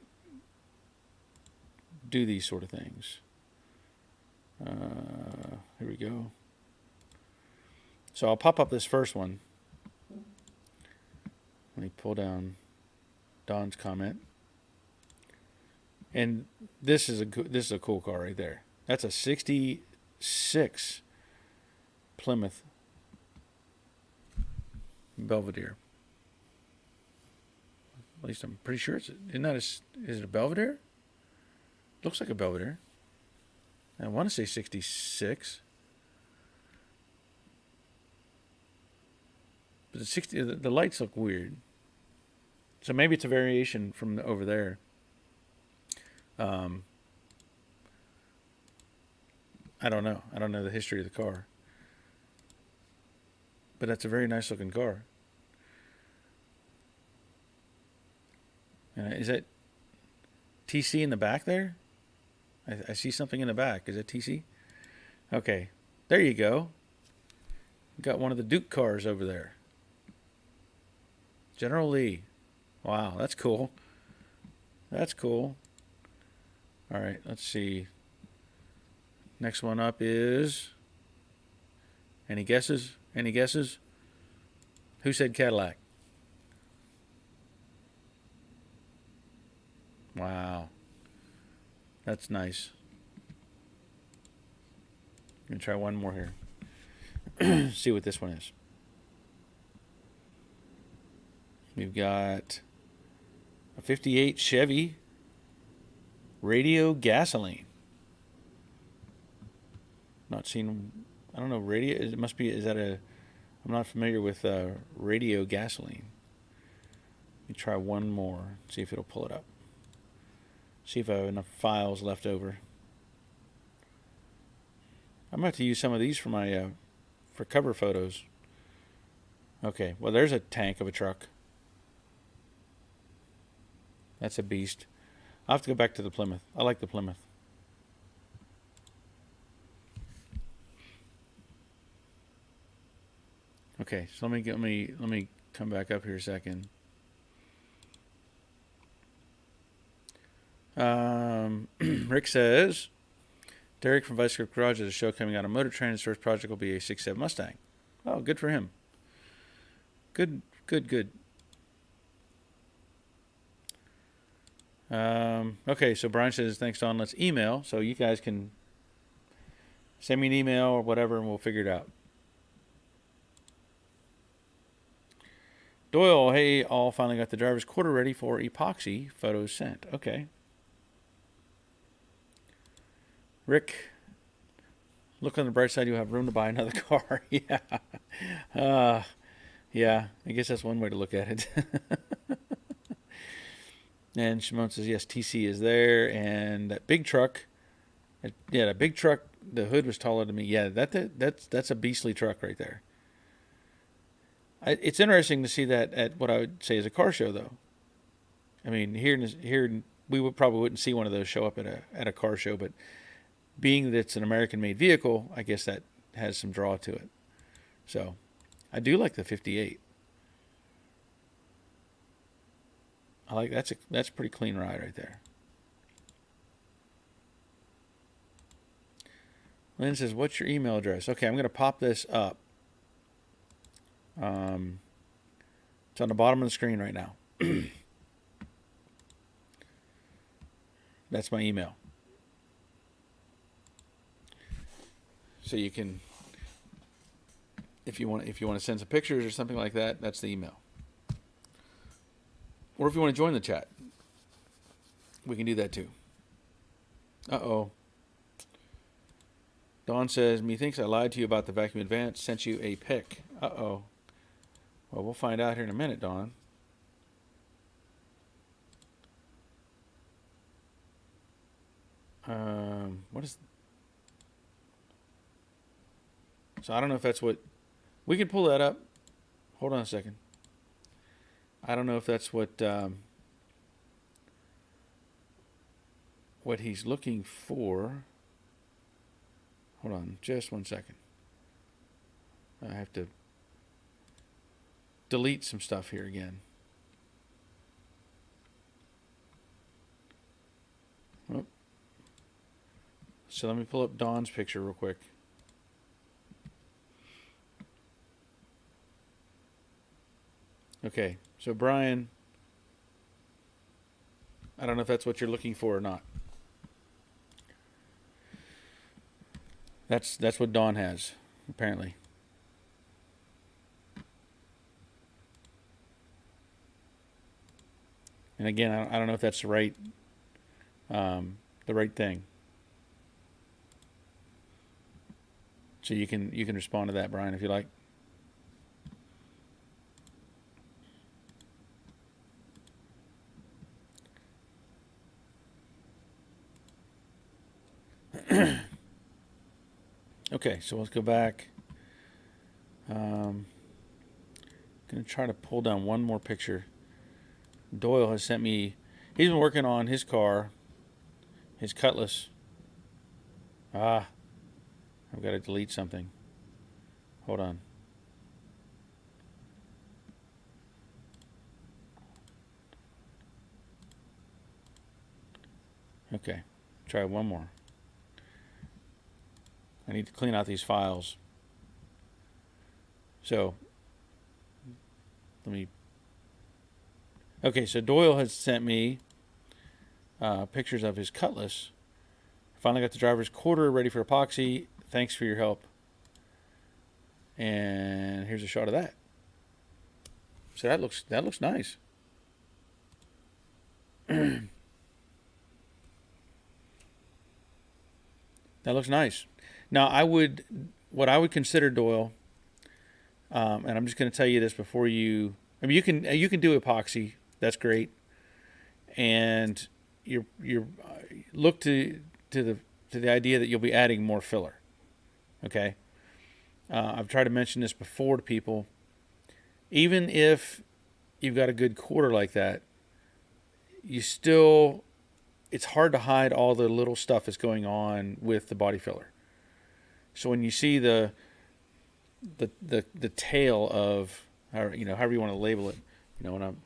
do these sort of things. Here we go. So I'll pop up this first one. Let me pull down Don's comment. And this is a cool car right there. That's a 66 Plymouth Belvedere. At least I'm pretty sure is it a Belvedere? Looks like a Belvedere. I want to say 66. But the lights look weird. So maybe it's a variation from over there. I don't know. I don't know the history of the car. But that's a very nice looking car. Is that TC in the back there? I see something in the back. Is that TC? Okay. There you go. Got one of the Duke cars over there. General Lee. Wow, that's cool. That's cool. All right, let's see. Next one up is... Any guesses? Any guesses? Who said Cadillac? Wow. That's nice. I'm going to try one more here. See what this one is. We've got a 58 Chevy radio gasoline. Not seen... I don't know, radio... It must be... Is that a... I'm not familiar with radio gasoline. Let me try one more. See if it'll pull it up. See if I have enough files left over. I'm going to have to use some of these for my for cover photos. Okay, well, there's a tank of a truck. That's a beast. I'll have to go back to the Plymouth. I like the Plymouth. Okay, so let me come back up here a second. Rick says, Derek from Vice Grip Garage has a show coming out on Motor Trend. His first project will be a 6.7 Mustang. Oh, good for him. Good. Okay, so Brian says, thanks, Don. Let's email. So you guys can send me an email or whatever, and we'll figure it out. Doyle, hey, all finally got the driver's quarter ready for epoxy. Photos sent. Okay. Rick, look on the bright side. You'll have room to buy another car. Yeah. Yeah, I guess that's one way to look at it. And Shimon says, yes, TC is there. And that big truck, that big truck, the hood was taller than me. Yeah, that's a beastly truck right there. It's interesting to see that at what I would say is a car show, though. I mean, here we probably wouldn't see one of those show up at a car show, but being that it's an American-made vehicle, I guess that has some draw to it. So, I do like the 58. I like that's a pretty clean ride right there. Lynn says, "What's your email address?" Okay, I'm going to pop this up. It's on the bottom of the screen right now. That's my email. So you can, if you want to send some pictures or something like that, that's the email. Or if you want to join the chat, we can do that too. Uh-oh. Dawn says, "Methinks I lied to you about the vacuum advance. Sent you a pic." Uh-oh. Well, we'll find out here in a minute, Dawn. What is... So I don't know if that's what... We can pull that up. Hold on a second. I don't know if that's what he's looking for. Hold on just 1 second. I have to delete some stuff here again. Oh. So let me pull up Dawn's picture real quick. Okay, so Brian, I don't know if that's what you're looking for or not. That's what Dawn has, apparently. And again, I don't know if that's the right thing. So you can respond to that, Brian, if you like. Okay, so let's go back. Going to try to pull down one more picture. Doyle has sent me... He's been working on his car, his Cutlass. I've got to delete something. Hold on. Okay, try one more. I need to clean out these files. So, let me... Okay, so Doyle has sent me pictures of his Cutlass. Finally got the driver's quarter ready for epoxy. Thanks for your help. And here's a shot of that. So that looks nice. That looks nice. Now, what I would consider, Doyle, and I'm just going to tell you this before you... I mean, you can do epoxy. That's great. And you're look to the idea that you'll be adding more filler. Okay? I've tried to mention this before to people. Even if you've got a good quarter like that, it's hard to hide all the little stuff that's going on with the body filler. So when you see the tail of, however you want to label it, when I'm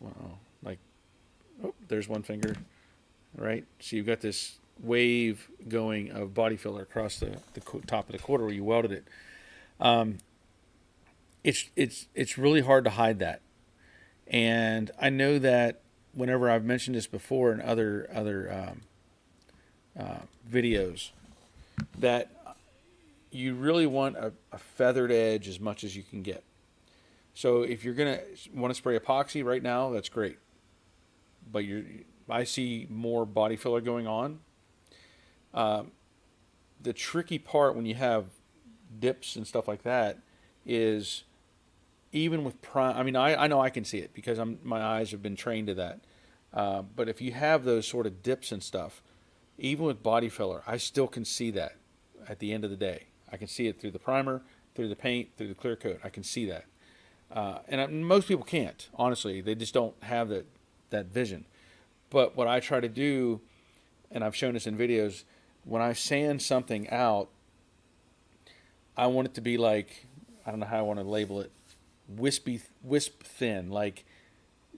there's one finger, right? So you've got this wave going of body filler across the top of the quarter where you welded it. It's really hard to hide that, and I know that whenever I've mentioned this before in other videos, that you really want a feathered edge as much as you can get. So if you're gonna want to spray epoxy right now, that's great. But I see more body filler going on. The tricky part when you have dips and stuff like that is even with prime. I mean, I know I can see it because my eyes have been trained to that. But if you have those sort of dips and stuff, even with body filler, I still can see that at the end of the day. I can see it through the primer, through the paint, through the clear coat. I can see that. And most people can't, honestly. They just don't have that vision. But what I try to do, and I've shown this in videos, when I sand something out, I want it to be like, I don't know how I want to label it, wisp thin, like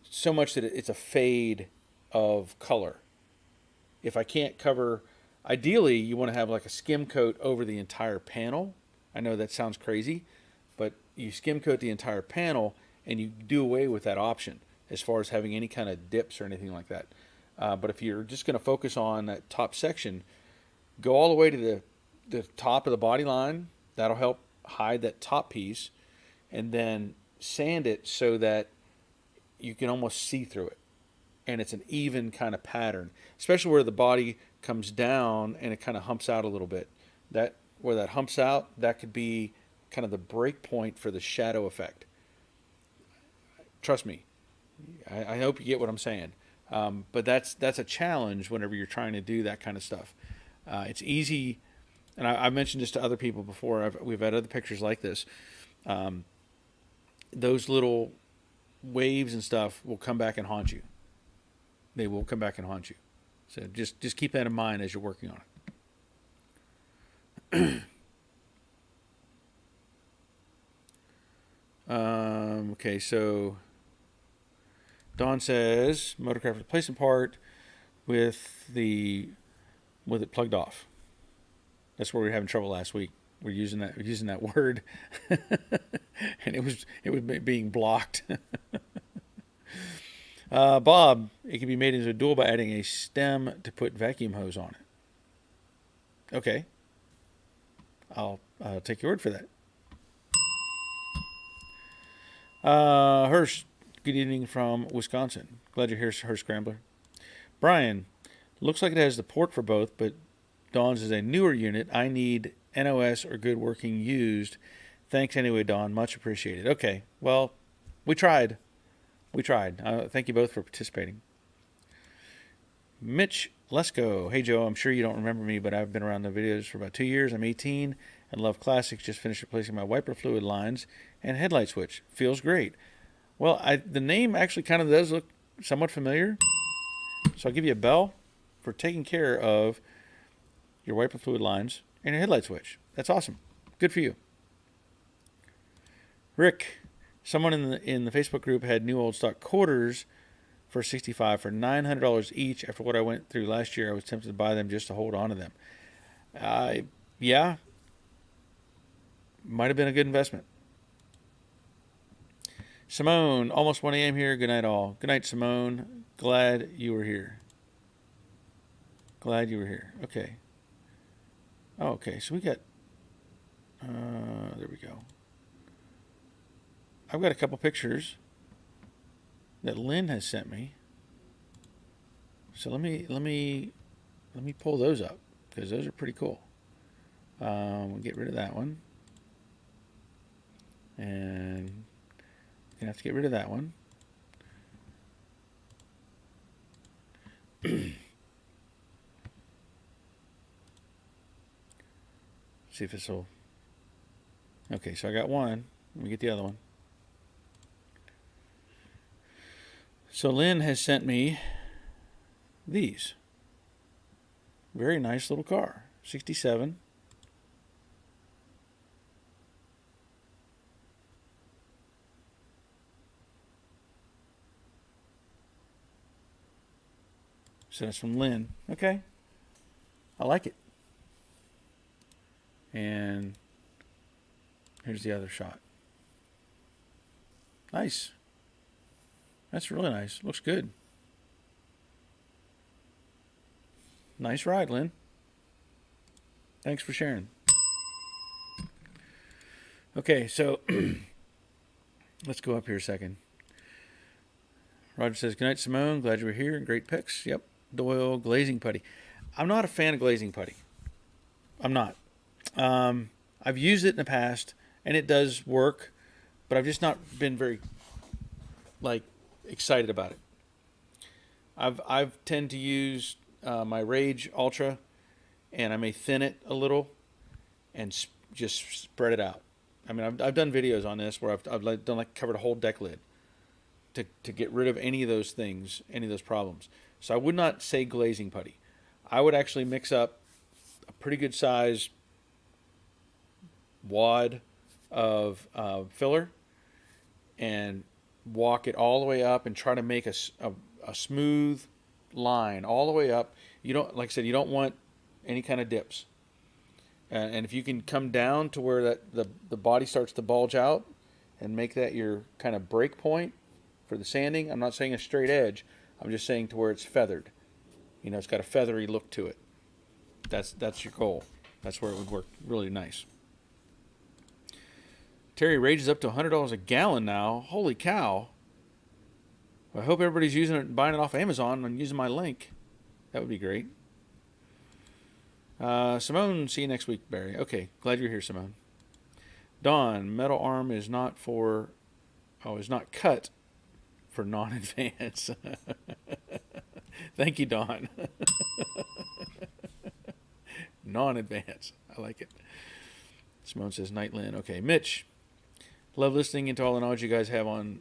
so much that it's a fade of color. If I can't cover, ideally you want to have like a skim coat over the entire panel. I know that sounds crazy, but you skim coat the entire panel and you do away with that option as far as having any kind of dips or anything like that. But if you're just going to focus on that top section, go all the way to the top of the body line. That'll help hide that top piece, and then sand it so that you can almost see through it. And it's an even kind of pattern, especially where the body comes down and it kind of humps out a little bit. That where that humps out, that could be kind of the break point for the shadow effect. Trust me, I hope you get what I'm saying. But that's a challenge whenever you're trying to do that kind of stuff. It's easy, and I've mentioned this to other people before. We've had other pictures like this. Those little waves and stuff will come back and haunt you. They will come back and haunt you. So just keep that in mind as you're working on it. Okay, so Don says motorcraft replacement part with it plugged off. That's where we were having trouble last week. We're using that word, and it was being blocked. Bob, it can be made into a dual by adding a stem to put vacuum hose on it. Okay, I'll take your word for that. Hirsch, good evening from Wisconsin. Glad you're here, Hirsch Scrambler. Brian, looks like it has the port for both, but Dawn's is a newer unit. I need NOS or good working used. Thanks anyway, Dawn. Much appreciated. Okay, well, we tried. Thank you both for participating. Mitch Lesko. Hey, Joe, I'm sure you don't remember me, but I've been around the videos for about 2 years. I'm 18 and love classics. Just finished replacing my wiper fluid lines and headlight switch. Feels great. Well, the name actually kind of does look somewhat familiar. So I'll give you a bell for taking care of your wiper fluid lines and your headlight switch. That's awesome. Good for you. Rick, someone in the Facebook group had new old stock quarters for 65 for $900 each. After what I went through last year, I was tempted to buy them just to hold on to them. Yeah, might have been a good investment. Simone, almost 1 a.m. here. Good night, all. Good night, Simone. Glad you were here. Okay. Oh, okay. So we got. There we go. I've got a couple pictures that Lynn has sent me. So let me pull those up because those are pretty cool. We'll get rid of that one, and gonna have to get rid of that one. See if this will. Okay, so I got one. Let me get the other one. So Lynn has sent me these. Very nice little car. 67. So that's from Lynn. Okay. I like it. And here's the other shot. Nice. That's really nice. Looks good. Nice ride, Lynn. Thanks for sharing. Okay, so let's go up here a second. Roger says, good night, Simone. Glad you were here. Great picks. Yep. Doyle, glazing putty. I'm not a fan of glazing putty. I'm not. I've used it in the past, and it does work, but I've just not been very, excited about it. I've tend to use my Rage Ultra, and I may thin it a little and just spread it out. I mean, I've done videos on this where I've done covered a whole deck lid to get rid of any of those things, any of those problems. So I would not say glazing putty. I would actually mix up a pretty good size wad of filler and walk it all the way up and try to make a smooth line all the way up. You don't, like I said, you don't want any kind of dips. And if you can come down to where the body starts to bulge out and make that your kind of break point for the sanding. I'm not saying a straight edge. I'm just saying to where it's feathered. You know, it's got a feathery look to it. That's your goal. That's where it would work really nice. Terry rages up to $100 a gallon now. Holy cow. I hope everybody's using it, buying it off Amazon and using my link. That would be great. Simone, see you next week, Barry. Okay, glad you're here, Simone. Don, metal arm is not cut for non-advance. Thank you, Don. Non-advance. I like it. Simone says, Nightland. Okay, Mitch. Love listening into all the knowledge you guys have on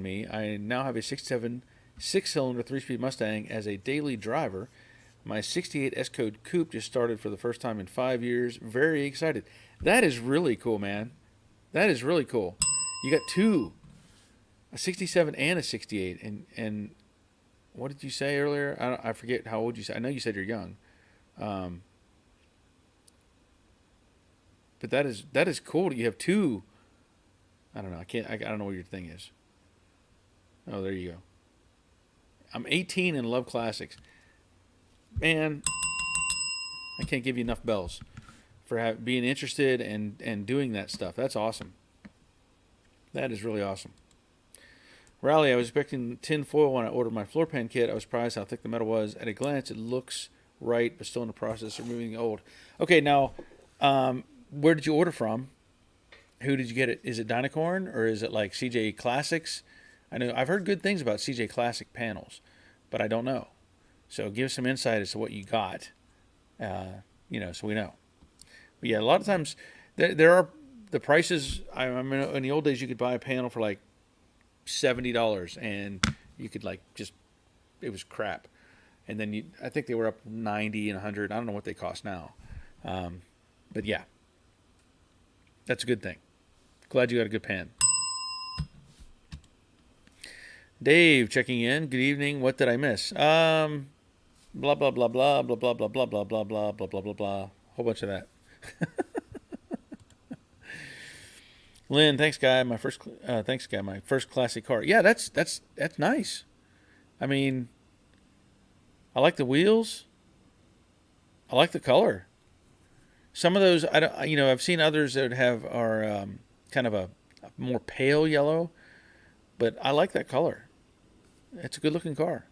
me. I now have a 67 6-cylinder 3-speed Mustang as a daily driver. My 68 S-Code Coupe just started for the first time in 5 years. Very excited. That is really cool, man. That is really cool. You got two, a 67 and a 68. And what did you say earlier? I forget how old you said. I know you said you're young. But that is cool. You have two. I don't know. I don't know what your thing is. Oh, there you go. I'm 18 and love classics. Man, I can't give you enough bells for being interested and doing that stuff. That's awesome. That is really awesome. Raleigh, I was expecting tin foil when I ordered my floor pan kit. I was surprised how thick the metal was. At a glance, it looks right, but still in the process of removing the old. Okay, now, where did you order from? Who did you get it? Is it Dynacorn or is it like CJ Classics? I know I've heard good things about CJ Classic panels, but I don't know. So give us some insight as to what you got, so we know. But yeah, a lot of times there are the prices. I mean, in the old days, you could buy a panel for like $70, and you could it was crap. And then I think they were up 90 and 100. I don't know what they cost now, but yeah, that's a good thing. Glad you got a good pan. Dave checking in. Good evening. What did I miss? Blah blah blah blah blah blah blah blah blah blah blah blah blah blah blah. Whole bunch of that. Lynn, thanks guy. My first classic car. Yeah, that's nice. I mean, I like the wheels. I like the color. Some of those I've seen others that are kind of a more pale yellow, but I like that color. It's a good looking car.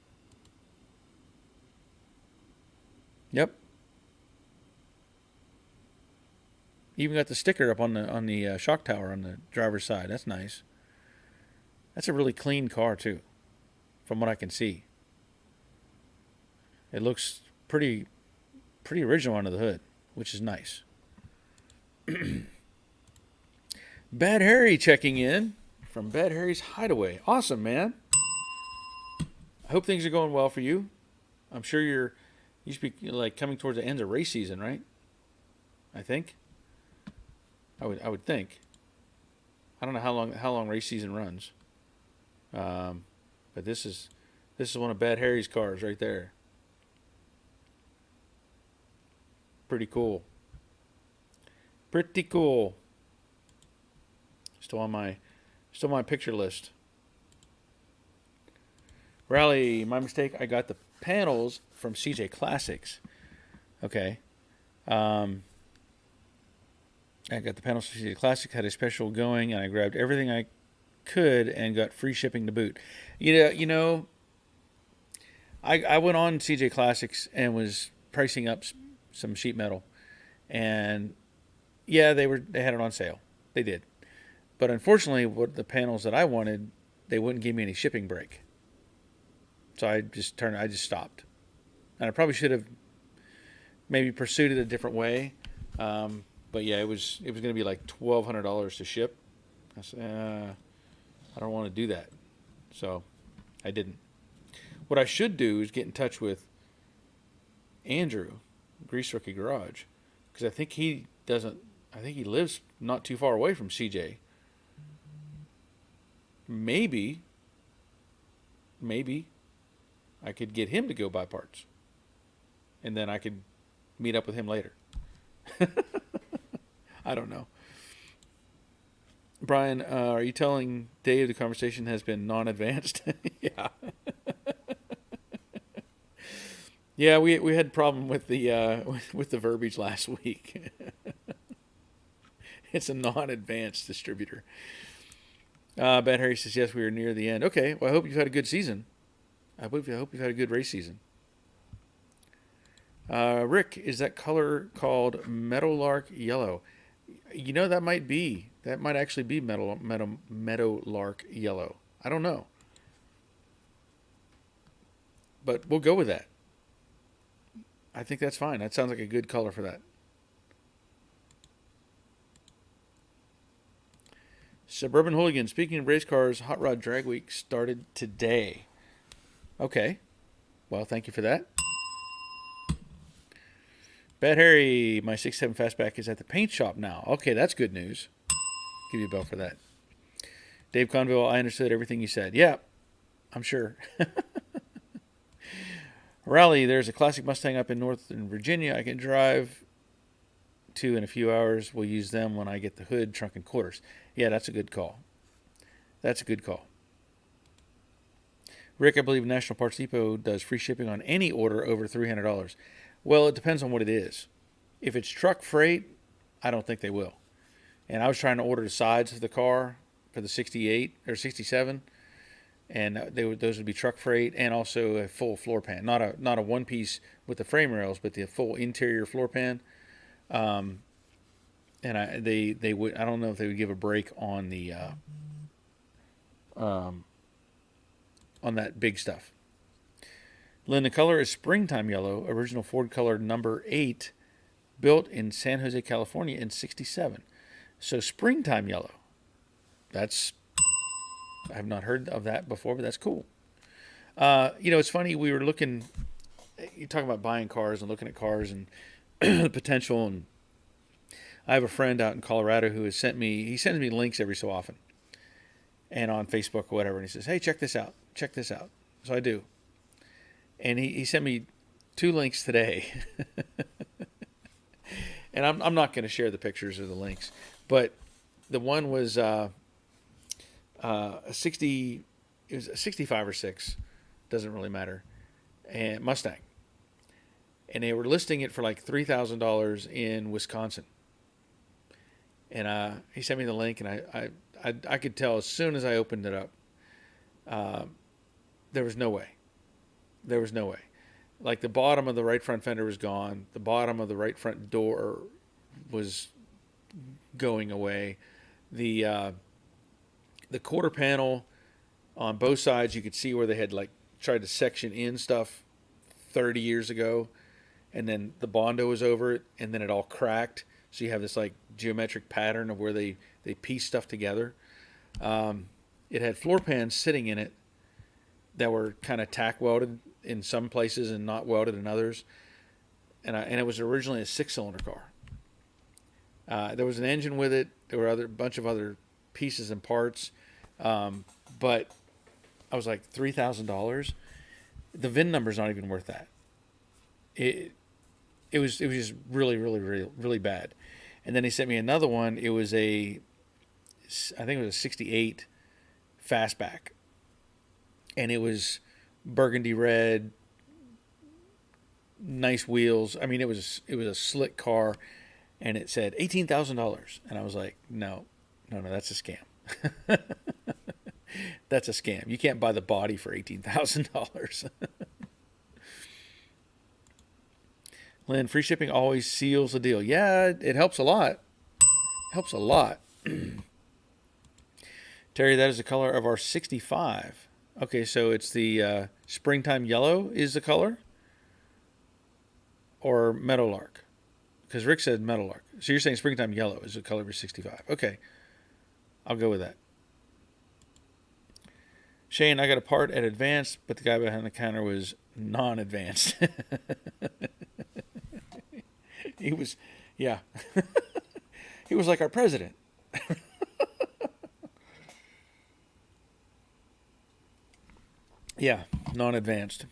Yep. Even got the sticker up on the shock tower on the driver's side. That's nice. That's a really clean car too, from what I can see. It looks pretty original under the hood, which is nice. Bad Harry checking in from Bad Harry's Hideaway. Awesome, man. I hope things are going well for you. I'm sure you should be like coming towards the end of race season, right? I think. I would think. I don't know how long race season runs. But this is one of Bad Harry's cars right there. Pretty cool. Pretty cool. Still on my picture list. Raleigh, my mistake. I got the panels from CJ Classics. Okay. I got the panels from CJ Classics, had a special going, and I grabbed everything I could and got free shipping to boot. I went on CJ Classics and was pricing up some sheet metal, and yeah, they had it on sale. They did, but unfortunately, what the panels that I wanted, they wouldn't give me any shipping break. So I just stopped, and I probably should have maybe pursued it a different way. But yeah, it was going to be like $1,200 to ship. I said, I don't want to do that, so I didn't. What I should do is get in touch with Andrew, Grease Rookie Garage, because I think he lives not too far away from CJ. maybe I could get him to go buy parts, and then I could meet up with him later. I don't know. Brian, are you telling Dave the conversation has been non-advanced? Yeah. Yeah, we had a problem with the verbiage last week. It's a non-advanced distributor. Bad Harry says, yes, we are near the end. Okay, well, I hope you've had a good season. I hope you've had a good race season. Rick, is that color called Meadowlark Yellow? You know, that might actually be Meadowlark Yellow. I don't know. But we'll go with that. I think that's fine. That sounds like a good color for that. Suburban Hooligan, speaking of race cars, Hot Rod Drag Week started today. Okay. Well, thank you for that. Bad Harry, my 6.7 Fastback is at the paint shop now. Okay, that's good news. Give you a bell for that. Dave Conville, I understood everything you said. Yeah, I'm sure. Raleigh, there's a classic Mustang up in Northern Virginia I can drive to in a few hours. We'll use them when I get the hood, trunk, and quarters. Yeah, that's a good call. That's a good call. Rick, I believe National Parts Depot does free shipping on any order over $300. Well, it depends on what it is. If it's truck freight, I don't think they will. And I was trying to order the sides of the car for the 68 or 67, and those would be truck freight and also a full floor pan, not a one piece with the frame rails, but the full interior floor pan. And they would, I don't know if they would give a break on the on that big stuff. Lynn, the color is springtime yellow, original Ford color number 8, built in San Jose, California in 67. So springtime yellow. I have not heard of that before, but that's cool. It's funny, we were looking, you talk about buying cars and looking at cars and the potential, and I have a friend out in Colorado who he sends me links every so often, and on Facebook or whatever, and he says, hey, check this out. So I do. And he sent me 2 links today. And I'm not going to share the pictures or the links, but the one was a 65 or 6, doesn't really matter, and Mustang. And they were listing it for like $3,000 in Wisconsin. And he sent me the link, and I could tell as soon as I opened it up, there was no way. Like the bottom of the right front fender was gone. The bottom of the right front door was going away. The quarter panel on both sides, you could see where they had like tried to section in stuff 30 years ago, and then the Bondo was over it, and then it all cracked. So you have this like geometric pattern of where they piece stuff together. It had floor pans sitting in it that were kind of tack welded in some places and not welded in others. And it was originally a 6-cylinder car. There was an engine with it. There were a bunch of other pieces and parts. But I was like, $3,000? The VIN number's not even worth that. It was just really, really, really, really bad. And then he sent me another one. It was I think it was a 68 fastback. And it was burgundy red, nice wheels. I mean, it was a slick car, and it said $18,000. And I was like, no, that's a scam. That's a scam. You can't buy the body for $18,000. Lynn, free shipping always seals the deal. Yeah, it helps a lot. Terry, that is the color of our 65. Okay, so it's the springtime yellow is the color? Or Meadowlark? Because Rick said Meadowlark. So you're saying springtime yellow is the color of your 65. Okay, I'll go with that. Shane, I got a part at advanced, but the guy behind the counter was non-advanced. He was, yeah. He was like our president. Yeah, non-advanced.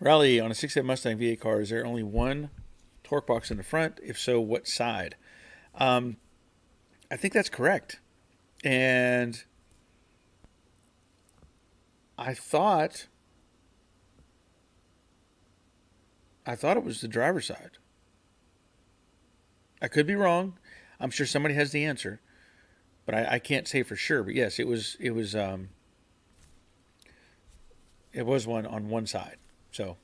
Rally, on a 67 Mustang V8 car, is there only one torque box in the front? If so, what side? Um, I think that's correct. And I thought I thought it was the driver's side. I could be wrong. I'm sure somebody has the answer, but I can't say for sure. But yes, it was one on one side. So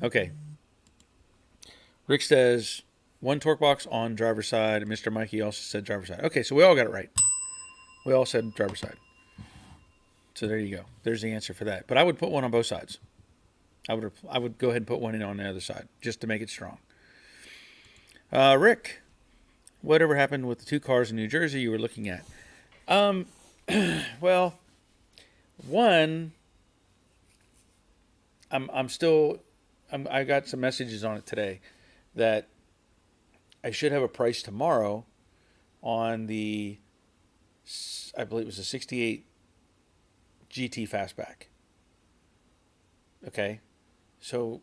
okay, Rick says one torque box on driver's side, and Mr. Mikey also said driver's side. Okay, so we all got it right. We all said driver's side. So there you go. There's the answer for that. But I would put one on both sides. I would go ahead and put one in on the other side just to make it strong. Rick, whatever happened with the two cars in New Jersey you were looking at? Um, well, one, I'm still, I got some messages on it today that I should have a price tomorrow on the, I believe it was a '68 GT Fastback. Okay, so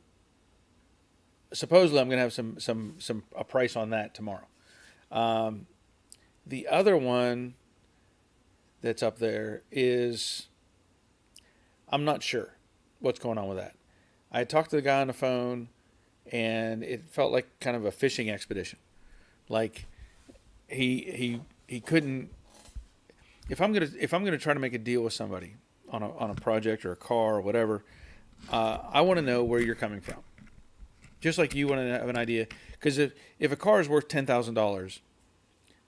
supposedly I'm going to have some a price on that tomorrow. Um, the other one that's up there is I'm not sure what's going on with that. I talked to the guy on the phone, and it felt like kind of a fishing expedition. Like he couldn't. If I'm gonna try to make a deal with somebody on a project or a car or whatever, I want to know where you're coming from. Just like you want to have an idea, because if a car is worth $10,000,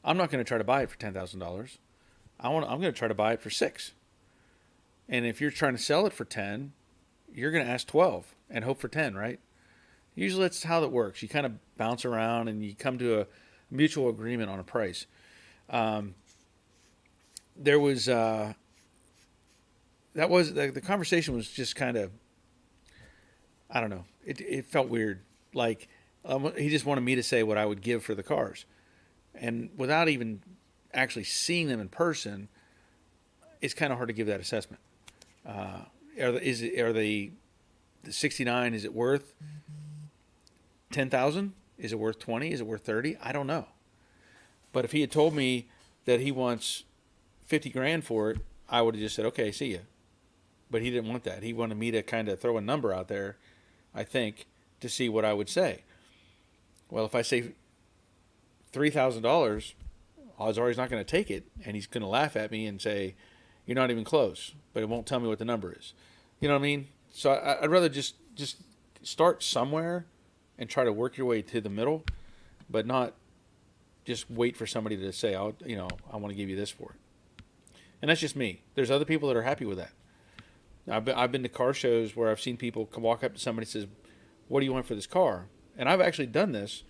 I'm not going to try to buy it for $10,000. I'm going to try to buy it for 6. And if you're trying to sell it for 10, you're going to ask 12 and hope for 10, right? Usually that's how that works. You kind of bounce around and you come to a mutual agreement on a price. Um, there was that was the conversation was just kind of, I don't know. It felt weird. Like he just wanted me to say what I would give for the cars, and without even actually seeing them in person, it's kind of hard to give that assessment. Are they the '69? Is it worth 10,000? Is it worth 20? Is it worth 30? I don't know. But if he had told me that he wants 50 grand for it, I would have just said, okay, see ya. But he didn't want that. He wanted me to kind of throw a number out there, I think, to see what I would say. Well, if I say $3,000, odds are he's not going to take it, and he's going to laugh at me and say, "You're not even close," but it won't tell me what the number is. You know what I mean? So I'd rather just start somewhere and try to work your way to the middle, but not just wait for somebody to say, "I want to give you this for it." And that's just me. There's other people that are happy with that. I've been to car shows where I've seen people walk up to somebody and says, "What do you want for this car?" And I've actually done this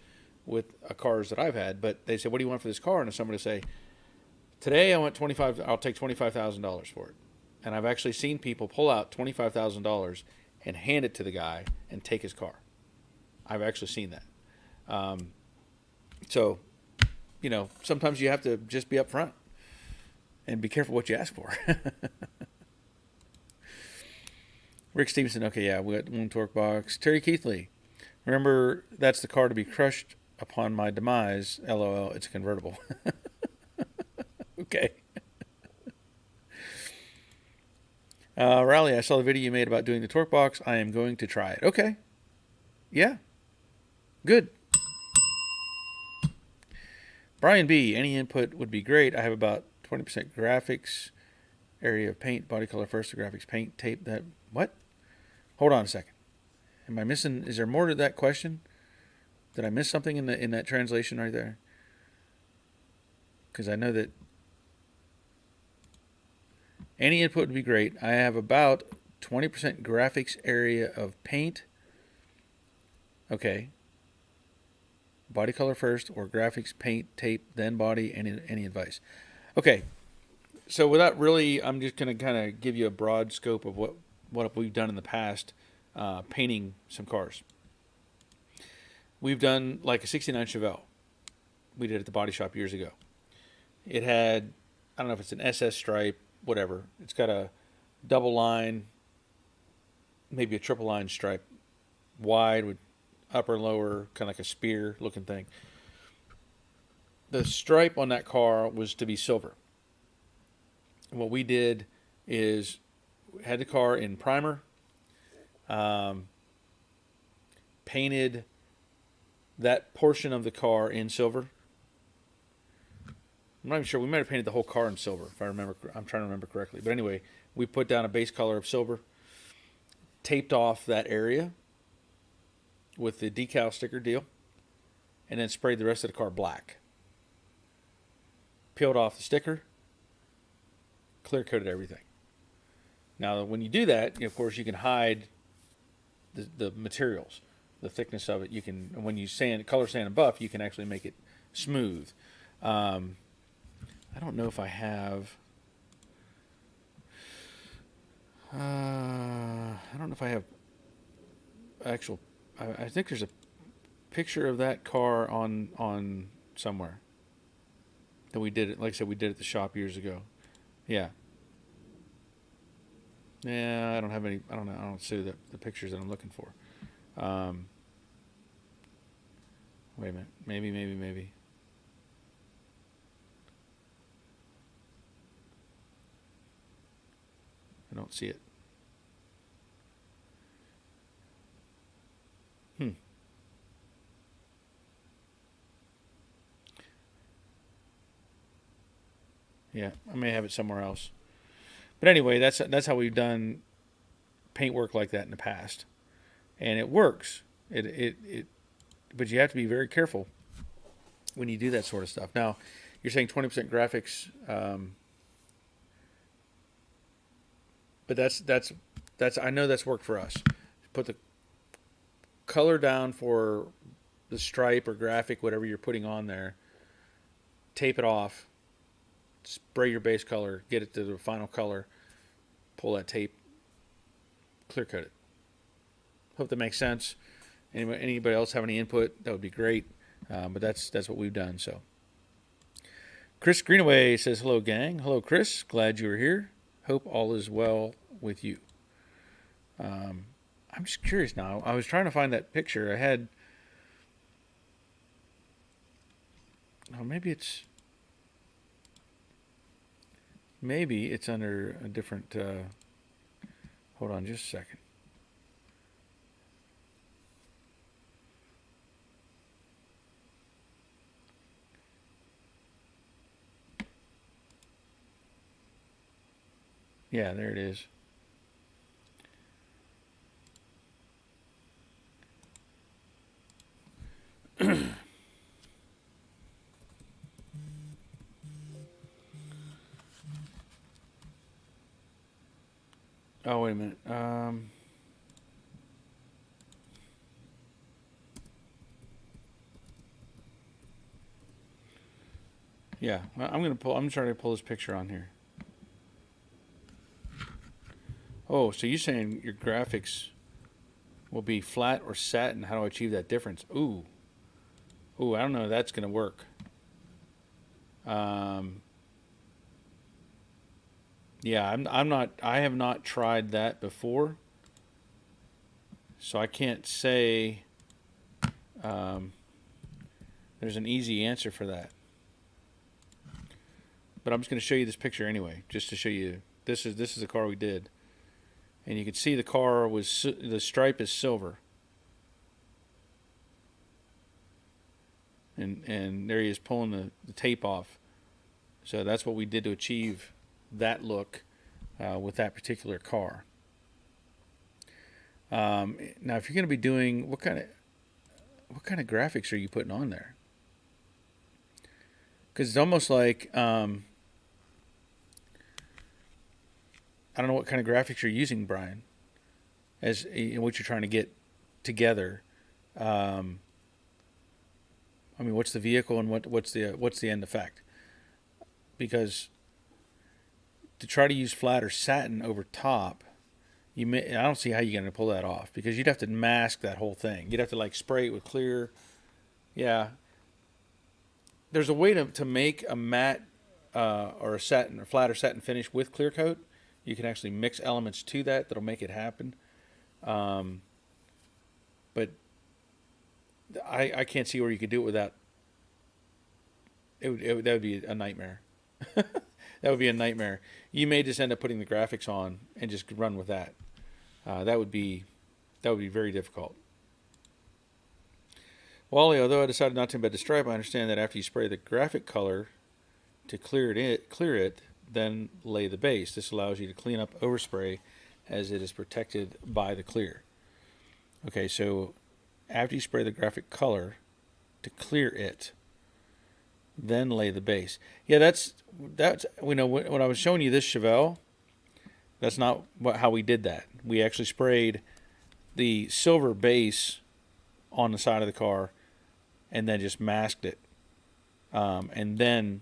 with cars that I've had, but they say, "What do you want for this car?" And if somebody say, "Today I want 25, I'll take $25,000 for it." And I've actually seen people pull out $25,000 and hand it to the guy and take his car. I've actually seen that. So, sometimes you have to just be upfront and be careful what you ask for. Rick Stevenson, okay, yeah, we got one torque box. Terry Keithley, remember, that's the car to be crushed upon my demise. LOL, it's a convertible. Okay. Riley, I saw the video you made about doing the torque box. I am going to try it. Okay. Yeah. Good. Brian B., any input would be great. I have about 20% graphics, area of paint, body color first, the graphics, paint, tape, that. What? Hold on a second. Am I missing? Is there more to that question? Did I miss something in that translation right there? Because I know that any input would be great. I have about 20% graphics area of paint. Okay. Body color first, or graphics, paint, tape, then body. Any advice? Okay. So without really, I'm just going to kind of give you a broad scope of what we've done in the past, painting some cars. We've done like a '69 Chevelle. We did at the body shop years ago. It had, I don't know if it's an SS stripe, whatever. It's got a double line, maybe a triple line stripe, wide with upper and lower, kind of like a spear looking thing. The stripe on that car was to be silver. And what we did is had the car in primer, painted that portion of the car in silver. I'm not even sure. We might have painted the whole car in silver, if I remember. I'm trying to remember correctly. But anyway, we put down a base color of silver, taped off that area with the decal sticker deal, and then sprayed the rest of the car black. Peeled off the sticker, clear coated everything. Now, when you do that, of course, you can hide the materials, the thickness of it. You can, when you color sand and buff, you can actually make it smooth. I don't know if I have. I don't know if I have actual. I think there's a picture of that car on somewhere that we did it. Like I said, we did it at the shop years ago. Yeah. Yeah, I don't have any. I don't know. I don't see the pictures that I'm looking for. Wait a minute. Maybe. I don't see it. Yeah, I may have it somewhere else. But anyway, that's how we've done paint work like that in the past, and it works. But you have to be very careful when you do that sort of stuff. Now, you're saying 20% graphics, but that's I know that's worked for us. Put the color down for the stripe or graphic, whatever you're putting on there. Tape it off. Spray your base color, get it to the final color, pull that tape, clear coat it. Hope that makes sense. Anybody else have any input? That would be great. But that's what we've done. So, Chris Greenaway says, hello, gang. Hello, Chris. Glad you were here. Hope all is well with you. I'm just curious now. I was trying to find that picture. I had. Oh, maybe it's under a different. Hold on just a second. Yeah, there it is. Oh, wait a minute. Yeah, I'm trying to pull this picture on here. Oh, so you're saying your graphics will be flat or satin? How do I achieve that difference? Ooh, I don't know if that's gonna work. Yeah, I'm not. I have not tried that before, so I can't say. There's an easy answer for that. But I'm just going to show you this picture anyway, just to show you. This is the car we did, and you can see the stripe is silver, and there he is pulling the tape off. So that's what we did to achieve that look with that particular car. Now, if you're going to be doing what kind of graphics are you putting on there? Because it's almost like I don't know what kind of graphics you're using, Brian, as in what you're trying to get together. I mean, what's the vehicle and what's the end effect? Because to try to use flat or satin over top, I don't see how you're going to pull that off, because you'd have to mask that whole thing. You'd have to spray it with clear. Yeah. There's a way to make a matte or a satin or flat or satin finish with clear coat. You can actually mix elements to that'll make it happen. But I can't see where you could do it without. That would be a nightmare. That would be a nightmare. You may just end up putting the graphics on and just run with that. That would be very difficult. Wally, although I decided not to embed the stripe, I understand that after you spray the graphic color to clear it, then lay the base. This allows you to clean up overspray as it is protected by the clear. Okay, so after you spray the graphic color to clear it, then lay the base. Yeah, that's when I was showing you this Chevelle, that's not how we did that. We actually sprayed the silver base on the side of the car and then just masked it, and then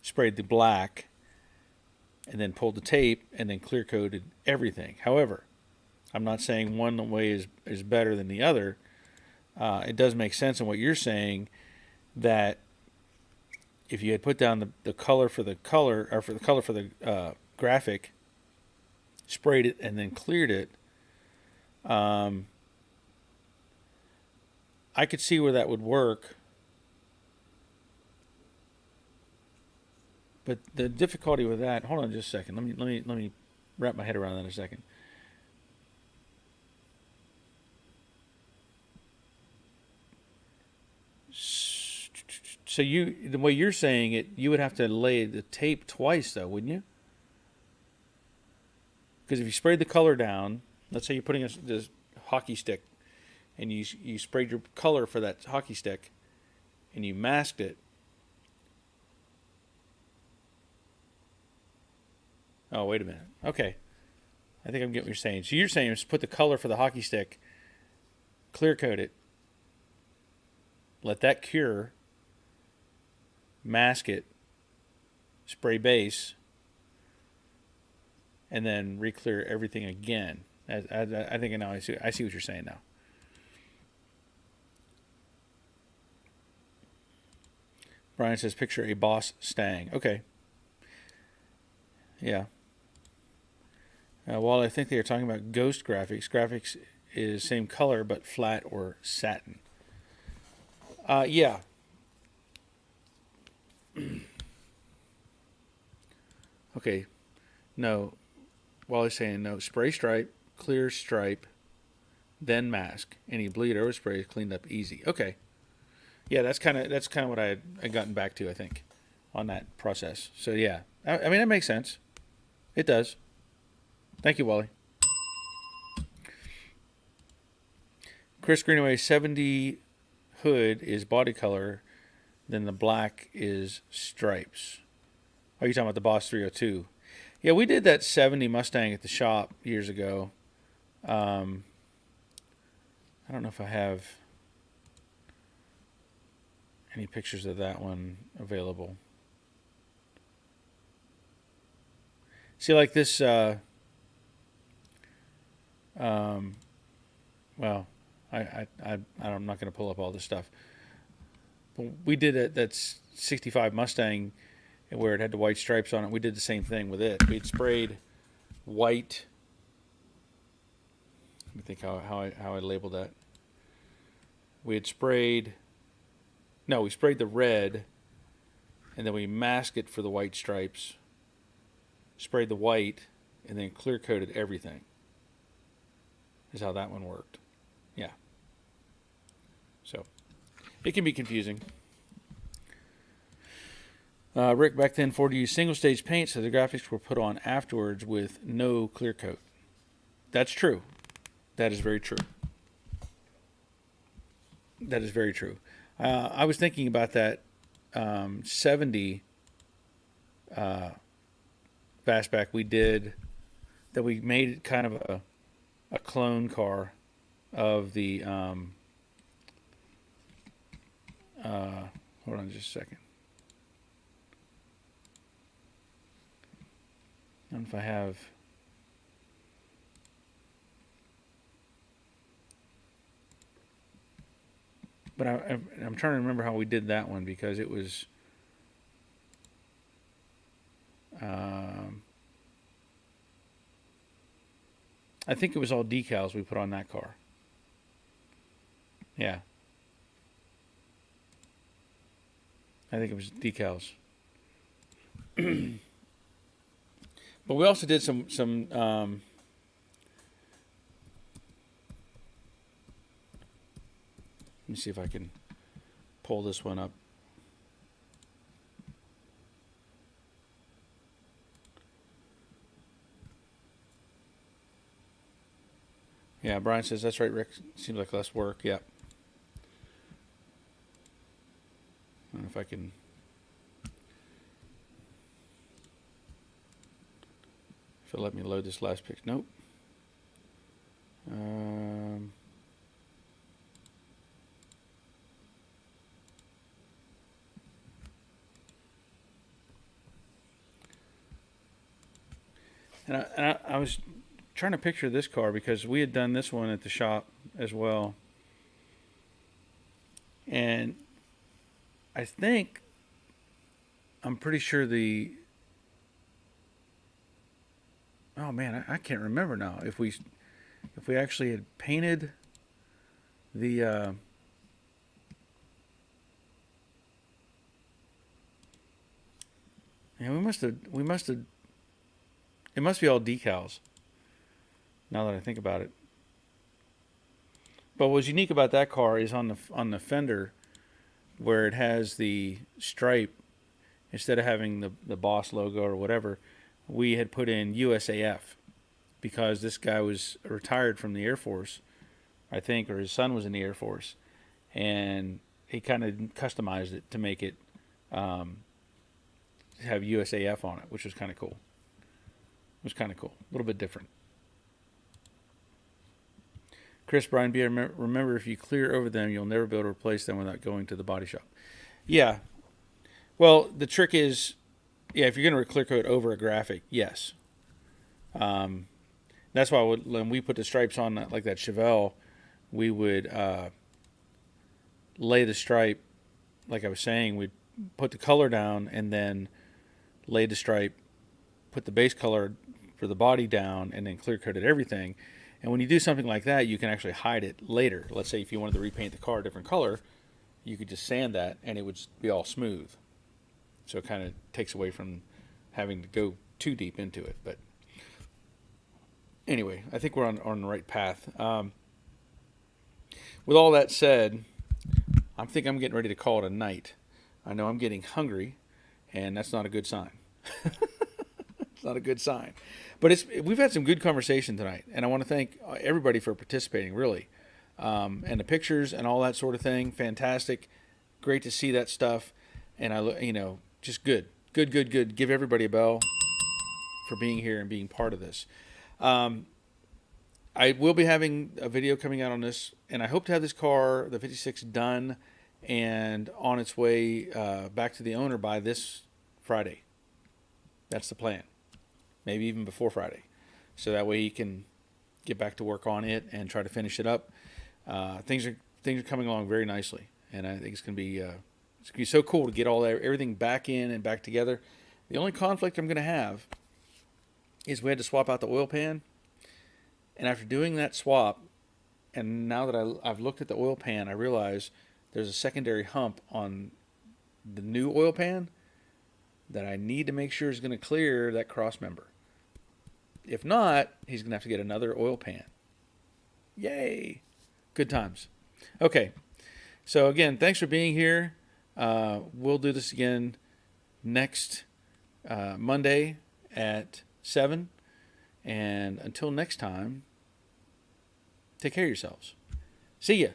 sprayed the black and then pulled the tape and then clear coated everything. However, I'm not saying one way is better than the other. It does make sense in what you're saying that if you had put down the color for the color, or for the color for the graphic, sprayed it and then cleared it, I could see where that would work. But the difficulty with that, hold on just a second. Let me wrap my head around that in a second. So the way you're saying it, you would have to lay the tape twice, though, wouldn't you? Because if you sprayed the color down, let's say you're putting this hockey stick, and you sprayed your color for that hockey stick, and you masked it. Oh, wait a minute. Okay, I think I'm getting what you're saying. So you're saying just put the color for the hockey stick, clear coat it, let that cure, mask it, spray base, and then re-clear everything again. I think now I see what you're saying now. Brian says, picture a Boss Stang. Okay. Yeah. While I think they are talking about ghost graphics, graphics is same color but flat or satin. Yeah. Okay. No. Wally's saying no. Spray stripe, clear stripe, then mask. Any bleed overspray is cleaned up easy. Okay. Yeah, that's kind of what I had gotten back to, I think, on that process. So yeah, I mean that makes sense. It does. Thank you, Wally. Chris Greenaway, 70 hood is body color, then the black is stripes. Oh, you're talking about the Boss 302. Yeah, we did that 70 Mustang at the shop years ago. I don't know if I have any pictures of that one available. See, like this, well, I'm not going to pull up all this stuff. But we did it. That's 65 Mustang, where it had the white stripes on it. We did the same thing with it. We'd sprayed white. Let me think how I labeled that. We sprayed the red, and then we masked it for the white stripes, sprayed the white, and then clear coated everything. Is how that one worked. Yeah. So it can be confusing. Rick, back then Ford used single stage paint, so the graphics were put on afterwards with no clear coat. That's true. That is very true. That is very true. I was thinking about that 70 fastback we did, that we made kind of a clone car of the hold on just a second. I don't know if I have. But I'm trying to remember how we did that one, because it was I think it was all decals we put on that car. Yeah. I think it was decals. But we also did some let me see if I can pull this one up. Yeah, Brian says, that's right, Rick. Seems like less work. Yep. I don't know if I can. If it'll let me load this last picture. Nope. And I was trying to picture this car because we had done this one at the shop as well. And I think, I'm pretty sure oh man, I can't remember now if we actually had painted the yeah, we must have it must be all decals now that I think about it. But what's unique about that car is on the fender where it has the stripe, instead of having the Boss logo or whatever, we had put in USAF because this guy was retired from the Air Force, I think, or his son was in the Air Force, and he kind of customized it to make it have USAF on it, which was kind of cool. It was kind of cool, a little bit different. Chris, Brian B., remember if you clear over them, you'll never be able to replace them without going to the body shop. Yeah. Well, the trick is, yeah, if you're going to clear coat over a graphic, yes. That's why when we put the stripes on that, like that Chevelle, we would lay the stripe, like I was saying, we'd put the color down and then lay the stripe, put the base color for the body down, and then clear coated everything. And when you do something like that, you can actually hide it later. Let's say if you wanted to repaint the car a different color, you could just sand that and it would be all smooth. So it kind of takes away from having to go too deep into it. But anyway, I think we're on the right path. With all that said, I think I'm getting ready to call it a night. I know I'm getting hungry, and that's not a good sign. It's not a good sign. But we've had some good conversation tonight, and I want to thank everybody for participating, really. And the pictures and all that sort of thing, fantastic. Great to see that stuff. And just good. Give everybody a bell for being here and being part of this. I will be having a video coming out on this, and I hope to have this car, the 56, done and on its way back to the owner by this Friday. That's the plan. Maybe even before Friday. So that way he can get back to work on it and try to finish it up. Things are coming along very nicely, and I think it's going to be so cool to get everything back in and back together. The only conflict I'm going to have is we had to swap out the oil pan, and after doing that swap, and now that I've looked at the oil pan, I realize there's a secondary hump on the new oil pan that I need to make sure is going to clear that cross member. If not, he's going to have to get another oil pan. Yay! Good times. Okay. So again, thanks for being here. We'll do this again next Monday at 7. And until next time, take care of yourselves. See ya.